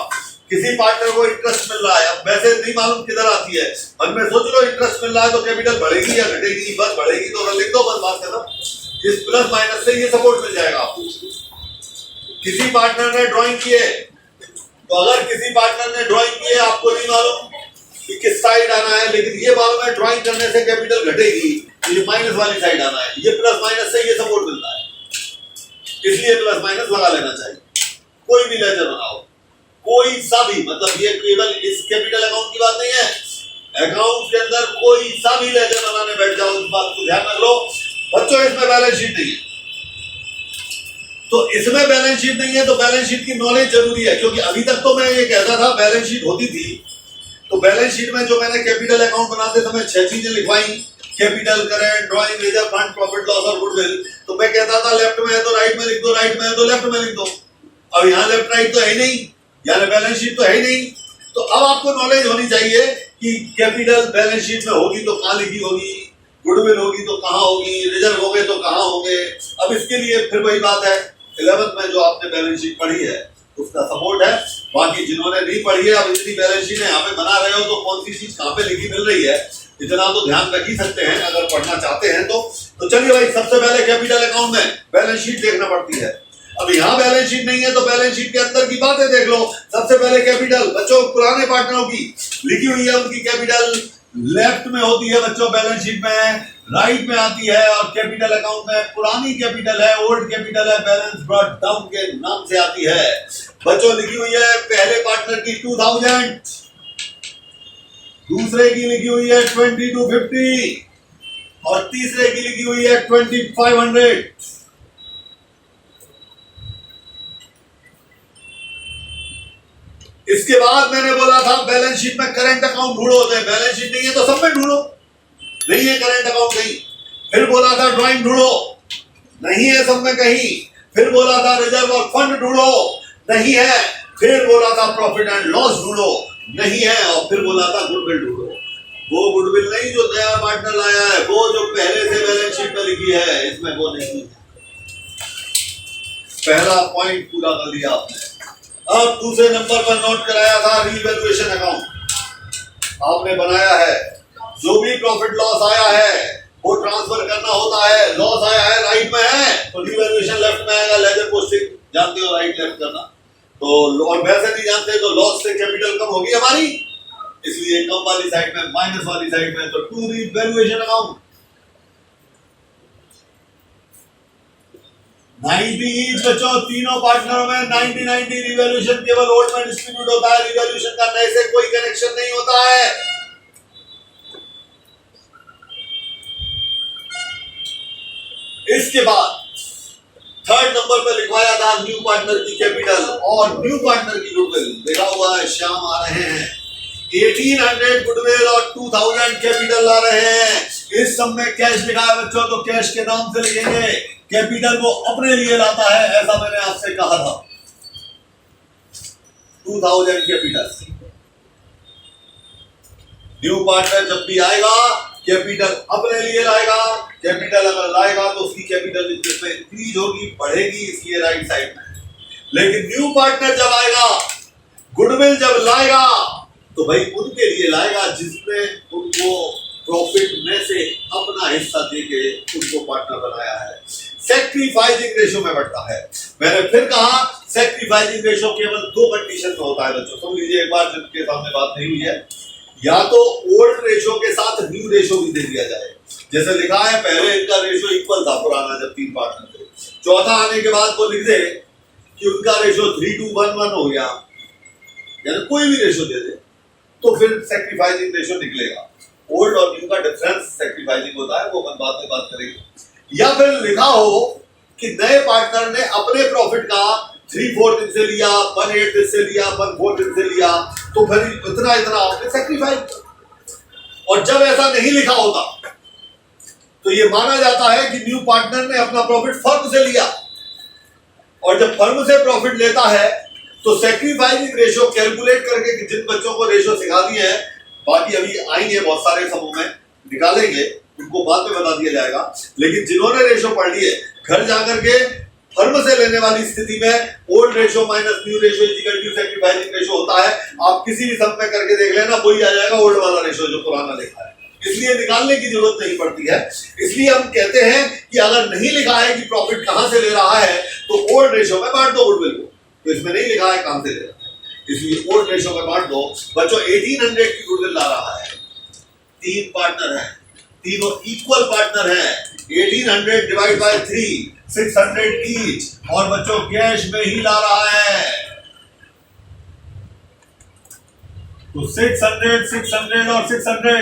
किसी पार्टनर को इंटरेस्ट मिल रहा है, अब वैसे नहीं मालूम किधर आती है, मन में सोच लो इंटरेस्ट मिल रहा है तो कैपिटल बढ़ेगी या घटेगी, बस बढ़ेगी तो लिख दो, बस बात खत्म। इस प्लस माइनस से ये सपोर्ट मिल जाएगा आपको। किसी पार्टनर ने ड्राइंग की है, तो अगर किसी पार्टनर ने ड्राइंग की है, आपको नहीं मालूम कि किस साइड आना है, लेकिन ये मालूम है ड्राइंग करने से कैपिटल घटेगी, तो ये माइनस वाली साइड आना है, ये प्लस माइनस से ये सपोर्ट मिलता है, इसलिए प्लस माइनस लगा लेना चाहिए। कोई भी लेजर बनाओ, कोई सा भी, मतलब ये केवल इस कैपिटल अकाउंट की बात नहीं है, अकाउंट के अंदर कोई सा भी लेजर बनाने बैठ जाओ, इस बात को ध्यान रख लो बच्चों। इसमें बैलेंस शीट नहीं है, तो इसमें बैलेंस शीट नहीं है तो बैलेंस शीट की नॉलेज जरूरी है, क्योंकि अभी तक तो मैं ये कहता था बैलेंस शीट होती थी, तो बैलेंस शीट में जो मैंने कैपिटल अकाउंट बनाते समय 6 चीजें लिखवाई, capital, current, drawing, reserve fund, profit loss और गुडविल, तो मैं कहता था लेफ्ट में है तो राइट में लिख दो, राइट में है तो लेफ्ट में लिख दो। अब यहाँ लेफ्ट राइट तो है नहीं, यानी बैलेंस शीट तो है नहीं, तो अब आपको नॉलेज होनी चाहिए कि कैपिटल बैलेंस शीट में होगी तो कहाँ लिखी होगी, गुडविल होगी तो कहाँ होगी, रिजर्व होंगे तो कहाँ होंगे। अब इसके लिए फिर वही बात है, 11th में जो आपने बैलेंस शीट पढ़ी है उसका सपोर्ट है, बाकी जिन्होंने नहीं पढ़ी है अब इतनी बैलेंस शीट यहाँ पे बना रहे हो तो कौन सी चीज कहाँ पे लिखी मिल रही है इतना तो ध्यान रख ही सकते हैं अगर पढ़ना चाहते हैं तो चलिए भाई, सबसे पहले कैपिटल अकाउंट में बैलेंस शीट देखना पड़ती है। अब यहाँ बैलेंस शीट नहीं है तो बैलेंस शीट के अंदर की बातें देख लो। सबसे पहले कैपिटल, बच्चों पुराने पार्टनरों की लिखी हुई है, उनकी कैपिटल लेफ्ट में होती है बच्चों, बैलेंस शीट में राइट में आती है, और कैपिटल अकाउंट में पुरानी कैपिटल है, ओल्ड कैपिटल है, बैलेंस ब्रॉट डाउन के नाम से आती है बच्चों। लिखी हुई है पहले पार्टनर की 2000, दूसरे की लिखी हुई है 2250 और तीसरे की लिखी हुई है 2500। इसके बाद मैंने बोला था बैलेंस शीट में करंट अकाउंट ढूंढो, होते हैं बैलेंस शीट नहीं है तो सब में ढूंढो, नहीं है करंट अकाउंट कहीं। फिर बोला था ड्राइंग ढूंढो, नहीं है सब में कहीं। फिर बोला था रिजर्व और फंड ढूंढो, नहीं है। फिर बोला था प्रॉफिट एंड लॉस ढूंढो, नहीं है। और फिर बोला था गुडविल ढूंढो, वो गुडविल नहीं जो नया पार्टनर लाया है, वो जो पहले से बैलेंस शीट में लिखी है, इसमें वो नहीं है। पहला पॉइंट पूरा कर लिया आपने। अब दूसरे नंबर पर नोट कराया था रीवैल्यूएशन अकाउंट आपने बनाया है। जो भी प्रॉफिट लॉस आया है वो ट्रांसफर करना होता है, लॉस आया है राइट में है तो रीवैल्यूएशन लेफ्ट में आएगा, लेजर पोस्टिंग जानते हो राइट लेफ्ट करना, तो और वैसे नहीं जानते तो लॉस से कैपिटल कम होगी हमारी, इसलिए कम वाली साइड में माइनस वाली साइड में, तो टू रीवैल्यूएशन अकाउंट 90 बच्चों, तीनों पार्टनरों में 90-90 रिवैल्यूएशन केवल ओल्ड में डिस्ट्रीब्यूट होता है, रिवैल्यूएशन का नए से कोई कनेक्शन नहीं होता है। इसके बाद थर्ड नंबर पर लिखवाया था न्यू पार्टनर की कैपिटल और न्यू पार्टनर की गुडविल। देखा हुआ है श्याम आ रहे हैं, 1800 गुडविल और 2000 कैपिटल ला रहे हैं। इस सब में कैश लिखा है बच्चों, तो कैश के नाम से लिखेंगे, कैपिटल वो अपने लिए लाता है, ऐसा मैंने आपसे कहा था। 2000 कैपिटल, न्यू पार्टनर जब भी आएगा कैपिटल अपने लिए लाएगा, कैपिटल अगर लाएगा तो उसकी कैपिटल में इंक्रीज होगी, बढ़ेगी, इसलिए राइट साइड में। लेकिन न्यू पार्टनर जब आएगा, गुडविल जब लाएगा तो भाई उनके लिए लाएगा जिसमें उनको प्रॉफिट में से अपना हिस्सा देके उनको पार्टनर बनाया है। सैक्रिफाइसिंग रेशो में बढ़ता है। मैंने फिर कहा सैक्रिफाइसिंग रेशो केवल 2 कंडीशन में होता है बच्चों, सुन लीजिए एक बार जिनके सामने बात नहीं हुई है। या तो ओल्ड रेशो के साथ न्यू रेशो भी दे दिया जाए, जैसे लिखा है पहले इनका रेशो इक्वल था पुराना जब 3 पार्टनर थे, चौथा आने के बाद वो लिख दे कि उनका रेशो 3:1 हो गया, यानी कोई भी रेशो दे दे तो फिर सैक्रिफाइसिंग रेशो निकलेगा। ओल्ड और न्यू का डिफरेंस सैक्रिफाइसिंग होता है, वो अपन बाद में बात करेंगे। या फिर लिखा हो कि नए पार्टनर ने अपने प्रॉफिट का 3/4 दिन से लिया, 1/8 दिन से लिया, 1/4 दिन से लिया, तो फिर इतना इतना आपने सैक्रिफाइस। और जब ऐसा नहीं लिखा होता तो ये माना जाता है कि न्यू पार्टनर ने अपना प्रॉफिट फर्म से लिया, और जब फर्म से प्रॉफिट लेता है तो सैक्रिफाइसिंग रेशो कैलकुलेट करके, जिन बच्चों को रेशो सिखा दिए हैं, बाकी अभी आएंगे बहुत सारे समूह में निकालेंगे, उनको बाद में बता दिया जाएगा, लेकिन जिन्होंने रेशो पढ़ लिए घर जाकर के फर्म से लेने वाली स्थिति में old ratio minus new ratio equal to sacrificing ratio होता है। आप किसी भी सब में करके देख लेना, वही आ जाएगा ओल्ड वाला रेशो जो पुराना लिखा है, इसलिए निकालने की जरूरत नहीं पड़ती है। इसलिए हम कहते हैं कि अगर नहीं लिखा है कि प्रॉफिट कहां से ले रहा है तो ओल्ड रेशो में बांट दो गुडविल को, तो इसमें नहीं लिखा है कहां से ले रहा है, इसलिए ओल्ड रेशो में बांट दो। बच्चों 1800 की गुडविल ला रहा है, 3 पार्टनर है, तीनों इक्वल पार्टनर हैं। 1800 डिवाइड बाय 3, 600 ईच, और बच्चों कैश में ही ला रहा है, तो 600, 600 और 600।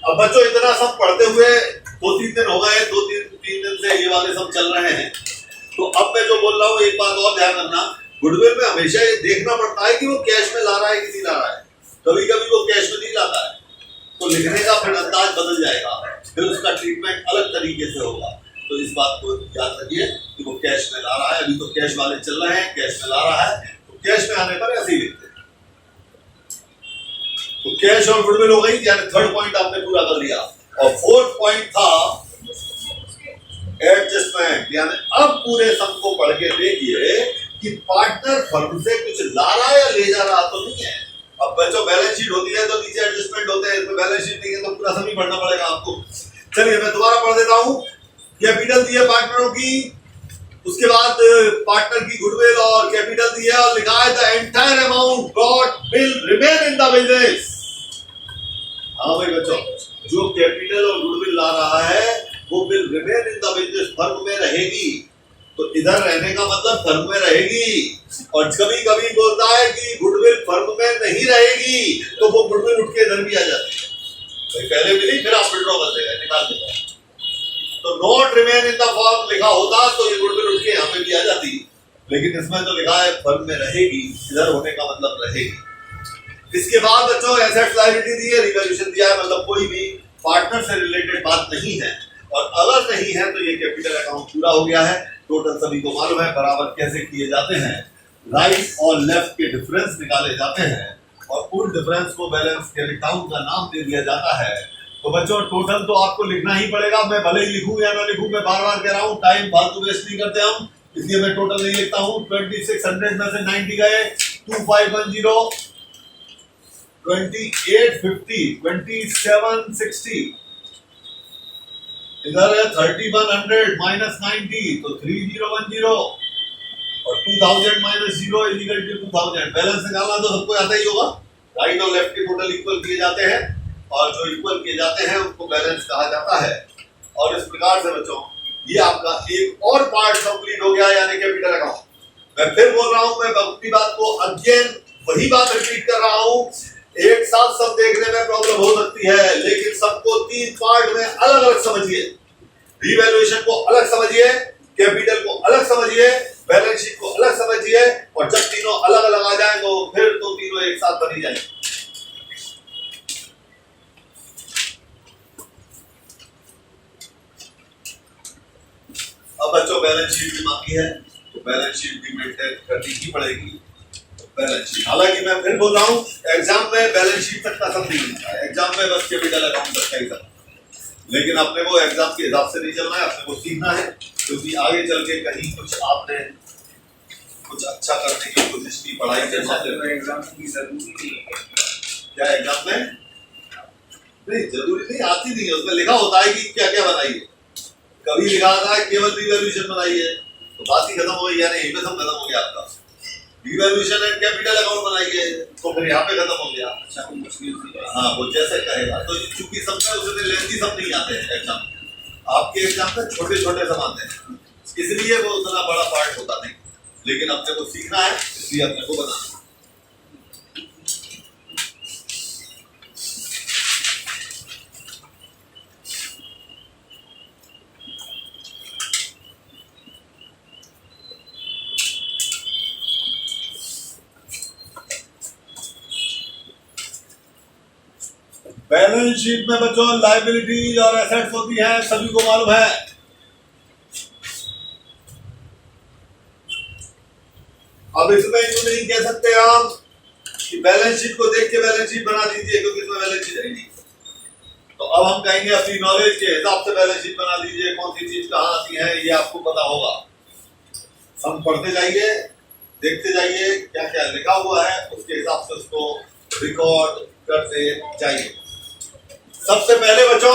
अब बच्चों इतना सब पढ़ते हुए 2-3 दिन हो गए, 2-3 दिन से ये वाले सब चल रहे हैं। तो अब मैं जो बोल रहा हूँ, एक बात और ध्यान रखना, गुडविल में हमेशा ये देखना पड़ता है कि वो कैश में ला रहा है कि नहीं ला रहा है। कभी कभी वो कैश में नहीं लाता है, तो लिखने का फिर अंदाज बदल जाएगा, फिर उसका ट्रीटमेंट अलग तरीके से होगा। तो इस बात को याद रखिए कि वो कैश में ला रहा है। अभी तो कैश वाले चल रहे हैं, कैश में ला रहा है, तो कैश में आने पर ऐसे ही लिखते हैं। तो कैश और गुडविल हो गई, यानी थर्ड पॉइंट आपने पूरा कर लिया। और फोर्थ पॉइंट था एडजस्टमेंट, यानी अब पूरे सम को पढ़ के देखिए कि पार्टनर फर्म से कुछ ला रहा या ले जा रहा तो नहीं है। अब बच्चों बैलेंस शीट होती है तो नीचे एडजस्टमेंट होते हैं, इसमें बैलेंस शीट नहीं है तो पूरा सम ही पढ़ना पड़ेगा आपको। चलिए मैं दोबारा पढ़ देता हूं। कैपिटल दी है पार्टनरों की, उसके बाद पार्टनर की गुडविल और कैपिटल दी है, और लिखा है the entire amount got will remain in the business. हाँ भाई बच्चों, जो कैपिटल और गुडविल ला रहा है वो will remain in the business, firm में रहेगी। तो इधर रहने का मतलब फर्म में रहेगी। और कभी कभी बोलता है कि गुडविल फर्म में नहीं रहेगी, तो वो गुडविल उठ के इधर भी आ जाती है। तो पहले मिली, फिर आप विड्रॉ कर देगा, निकाल देगा। तो not remain in the firm लिखा होता तो ये गुडविल उठ के यहाँ पे भी आ जाती, लेकिन इसमें तो लिखा है फर्म में रहेगी, इधर होने का मतलब रहेगी। इसके बाद बच्चों एसेट्स लायबिलिटी दी है, रिवैल्यूएशन दिया है, मतलब कोई भी पार्टनर से रिलेटेड बात नहीं है। और अगर नहीं है तो ये कैपिटल अकाउंट पूरा हो गया है। टोटल सभी को मालूम है बराबर कैसे किए जाते हैं, राइट और लेफ्ट के डिफरेंस निकाले जाते हैं, और उन डिफरेंस को बैलेंस के अकाउंट का नाम दे दिया जाता है। तो बच्चों टोटल तो आपको लिखना ही पड़ेगा, मैं भले ही लिखूं या ना लिखूं, मैं बार बार कह रहा हूं, टाइम फालतू वेस्ट नहीं करते हम, इसलिए मैं टोटल नहीं लिखता हूं। 2600 में से 90 गए, 2510, 2850, 2760, इधर है 3100 माइनस 90 तो 3010, और 2000 minus 0 is equal to 2000। Balance निकालना तो सबको आता ही होगा, राइट और लेफ्ट के टोटल इक्वल किए जाते हैं, और जो इक्वल किए जाते हैं उनको बैलेंस कहा जाता है। और इस प्रकार से बच्चों ये आपका एक और पार्ट कंप्लीट हो गया, यानी कैपिटल अकाउंट। मैं फिर बोल रहा हूं, मैं अपनी बात को अगेन वही बात रिपीट कर रहा हूं, एक साथ सब देखने में प्रॉब्लम हो सकती है, लेकिन सबको 3 पार्ट में अलग अलग समझिए। रिवैल्यूएशन को अलग समझिए, कैपिटल को अलग समझिए, बैलेंस शीट को अलग समझिए, और जब तीनों अलग अलग आ जाए तो फिर तो तीनों एक साथ बनी जाएंगे। अब बच्चों बैलेंस शीट भी बाकी है, तो बैलेंस शीट भी मेंटेन करनी ही पड़ेगी। बैलेंस शीट, हालांकि मैं फिर बोल रहा हूँ, एग्जाम में बैलेंस शीट तक का सब नहीं मिलता है, एग्जाम में बस कैपिटल अकाउंट तक का ही सब, लेकिन अपने को एग्जाम के हिसाब से नहीं चलना है, अपने को सीखना है, क्योंकि आगे चल के कहीं कुछ आपने कुछ अच्छा करने की कोशिश की, पढ़ाई के माध्यम एग्जाम की जरूरी नहीं है क्या एग्जाम में नहीं जरूरी नहीं, आती नहीं है, उसमें लिखा होता है कि क्या क्या बनाइए। कभी लिखा था केवल रिवैल्यूएशन बनाइए, तो बात ही खत्म हो गई, यानी यहीं पे सब खत्म हो गया आपका। रिवैल्यूएशन एंड कैपिटल अकाउंट बनाइए, तो फिर यहाँ पे खत्म हो गया। अच्छा वो मुश्किल सी हाँ वो जैसे कहेगा, तो चूंकि सब में उसमें लेंथी सब नहीं आते हैं एग्जाम, आपके एग्जाम में छोटे छोटे सब आते हैं, इसलिए वो उतना बड़ा पार्ट होता नहीं, लेकिन अपने को सीखना है, इसलिए अपने को बनाना है। बैलेंस शीट में बच्चों लायबिलिटी और एसेट्स होती है, सभी को मालूम है। अब इसमें यूं नहीं कह सकते हम कि बैलेंस शीट को देख के बैलेंस शीट बना दीजिए, क्योंकि इसमें बैलेंस शीट है नहीं। तो अब हम कहेंगे अपनी नॉलेज के हिसाब से बैलेंस शीट बना दीजिए, कौन सी चीज कहाँ आती है ये आपको पता होगा। हम पढ़ते जाइए, देखते जाइए क्या क्या लिखा हुआ है, उसके हिसाब से उसको रिकॉर्ड करते जाइए। सबसे पहले बच्चों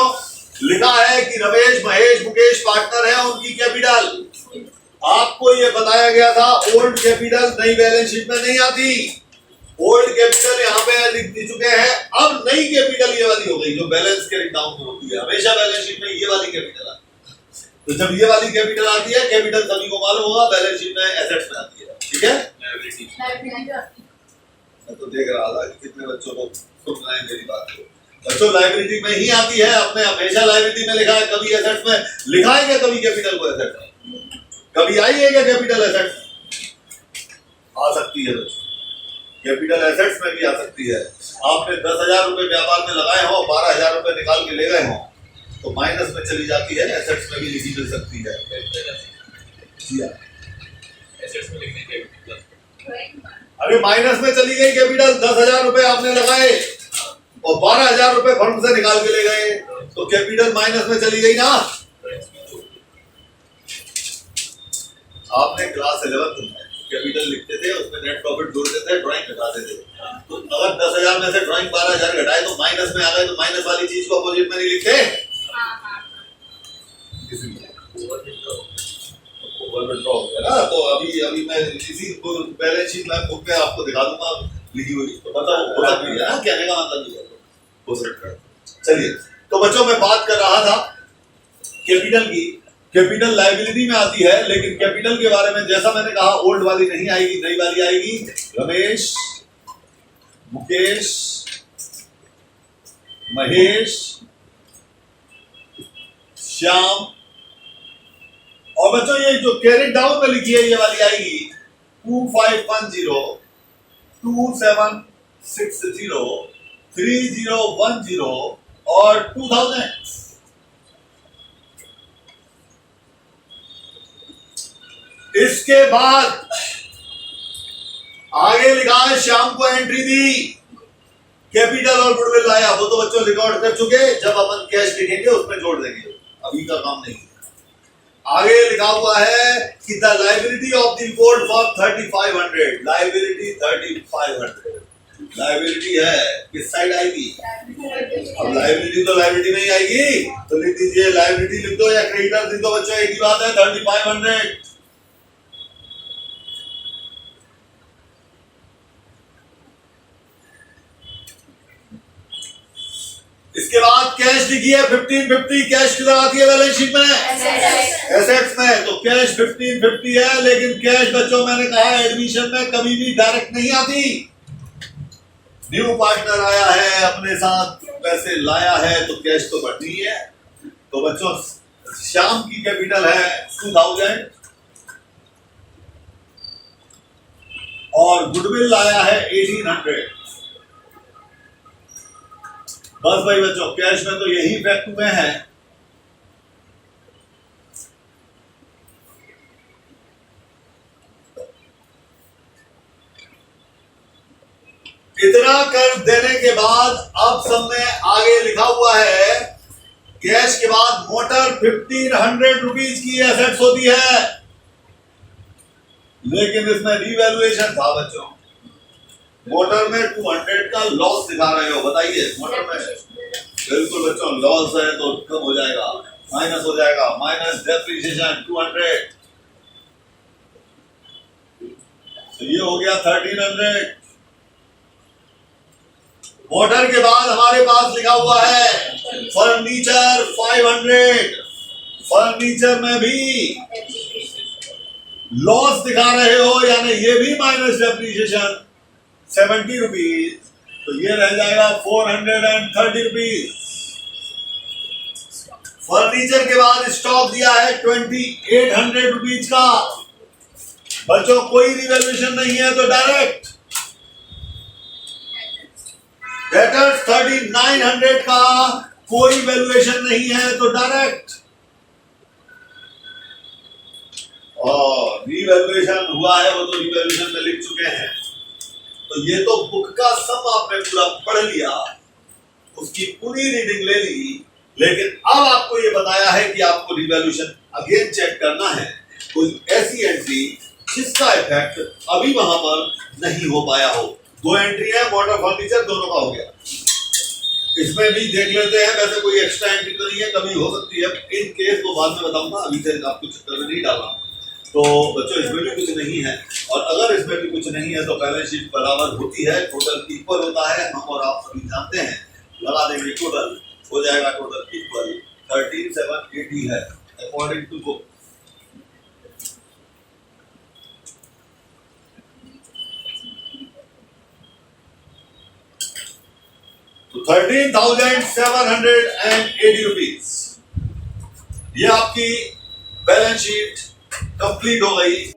लिखा है कि रमेश महेश मुकेश पार्टनर है, उनकी कैपिटल आपको ये बताया गया था, ओल्ड कैपिटल नई बैलेंस शीट में नहीं आती। ओल्ड कैपिटल यहाँ पे लिख दे चुके हैं, अब नई कैपिटल ये वाली हो गई जो बैलेंस कैरी डाउन होती है। हमेशा बैलेंस शीट में ये वाली कैपिटल आती है, तो जब ये वाली कैपिटल आती है, कैपिटल सभी को मालूम होगा बैलेंस शीट में एसेट्स में आती है, ठीक है। मैं तो देख रहा था कि कितने बच्चों को सुन रहे हैं मेरी बात को। बच्चों लाइबिलिटी में ही आती है, आपने हमेशा लाइबिलिटी में लिखा है, कभी एसेट्स में लिखा है क्या, कभी कैपिटल को एसेट में, कभी आई है क्या कैपिटल एसेट्स? आ सकती है बच्चों, कैपिटल एसेट्स में भी आ सकती है। आपने 10,000 रुपए व्यापार में लगाए हो, 12,000 रुपए निकाल के ले गए हो, तो माइनस में चली जाती है, एसेट्स में भी लिखी मिल सकती है। एसेट्स में लिखने के अरे माइनस में चली गई कैपिटल, 10,000 रुपए आपने लगाए और 12,000 रुपए फर्म से निकाल के ले गए, तो कैपिटल माइनस में चली गई ना। आपने क्लास 11 में कैपिटल लिखते थे, उसमें नेट प्रॉफिट जोड़ते थे, ड्राइंग घटाते थे, तो अगर 10,000 में से ड्राइंग 12,000 घटाए तो माइनस में आ गए, तो माइनस वाली चीज को अपोजिट में नहीं लिखते। ओवरड्रॉ हो गया ना, तो अभी मैं इसी बैलेंस शीट में बुक पे आपको दिखा दूंगा लिखी हुई, तो बताओ हो सकती है ना, कहने का मतलब नहीं है, हो सकता है। चलिए, तो बच्चों मैं बात कर रहा था कैपिटल की। कैपिटल लायबिलिटी में आती है, लेकिन कैपिटल के बारे में जैसा मैंने कहा, ओल्ड वाली नहीं आएगी, नई वाली आएगी। रमेश, मुकेश, महेश, श्याम, और बच्चों ये जो कैरी डाउन में लिखी है ये वाली आएगी 2510, 2760, 3010 और 2000। इसके बाद आगे लिखा है श्याम को एंट्री दी, कैपिटल और गुडविल लाया, वो तो बच्चों रिकॉर्ड कर चुके, जब अपन कैश लिखेंगे उसमें जोड़ देंगे, अभी का काम नहीं। आगे लिखा हुआ है कि the liability of the import for 3500, liability 3500, liability है, किस साइड आएगी? अब लाइबिलिटी तो लाइबिलिटी में ही आएगी, तो लिख दीजिए लाइबिलिटी लिख दो या क्रेडिटर लिख दो बच्चों, एक ही बात है, 3500। इसके बाद कैश लिखिए 1550, कैश किधर आती है बैलेंस शीट में? एसेट्स में, तो कैश 1550 है, लेकिन कैश बच्चों मैंने कहा एडमिशन में कभी भी डायरेक्ट नहीं आती। न्यू पार्टनर आया है, अपने साथ पैसे लाया है, तो कैश तो बढ़नी है। तो बच्चों श्याम की कैपिटल है 2000 और गुडविल लाया है 1800। बस भाई बच्चों, कैश में तो यही फैक्ट में है। इतना कर देने के बाद अब सब में आगे लिखा हुआ है कैश के बाद मोटर 1500 रुपीज की एसेट्स होती है, लेकिन इसमें रिवैल्यूएशन था बच्चों। मोटर में 200 का लॉस दिखा रहे हो, बताइए मोटर में बिल्कुल बच्चों लॉस है तो कम हो जाएगा, माइनस हो जाएगा, माइनस डेप्रिसिएशन 200, तो ये हो गया 1300। मोटर के बाद हमारे पास लिखा हुआ है फर्नीचर 500, फर्नीचर में भी लॉस दिखा रहे हो, यानी ये भी माइनस डेप्रिसिएशन 70 रुपीज, तो ये रह जाएगा 430 रुपीज। फर्नीचर के बाद स्टॉक दिया है 2800 रुपीज का, बच्चों कोई रिवैल्यूएशन नहीं है तो डायरेक्ट। डेटर्स 3900 का, कोई वैल्यूएशन नहीं है तो डायरेक्ट। और रिवैल्यूएशन हुआ है वो तो रिवैल्यूएशन में लिख चुके हैं, तो ये तो बुक का सम आपने पूरा पढ़ लिया, उसकी पूरी रीडिंग ले ली, लेकिन अब आपको ये बताया है कि आपको रिवैल्यूएशन अगेन चेक करना है, कोई ऐसी एंट्री जिसका इफेक्ट अभी वहां पर नहीं हो पाया हो। 2 एंट्री है, मोटर फर्नीचर दोनों का हो गया। इसमें भी देख लेते हैं, वैसे कोई एक्स्ट्रा एंट्री तो नहीं है, कभी हो सकती है इन केस, तो बाद में बताऊंगा, अभी से आपको चक्कर में नहीं डाला। तो बच्चों इसमें भी कुछ नहीं है। और अगर इसमें भी कुछ नहीं है तो बैलेंस शीट बराबर होती है, टोटल इक्वल होता है। हम और आप सभी जानते हैं, लगा देंगे टोटल, हो जाएगा टोटल इक्वल 13,780 है अकॉर्डिंग टू बुक। तो 13,780 रुपीज, ये आपकी बैलेंस शीट कंप्लीट हो गई।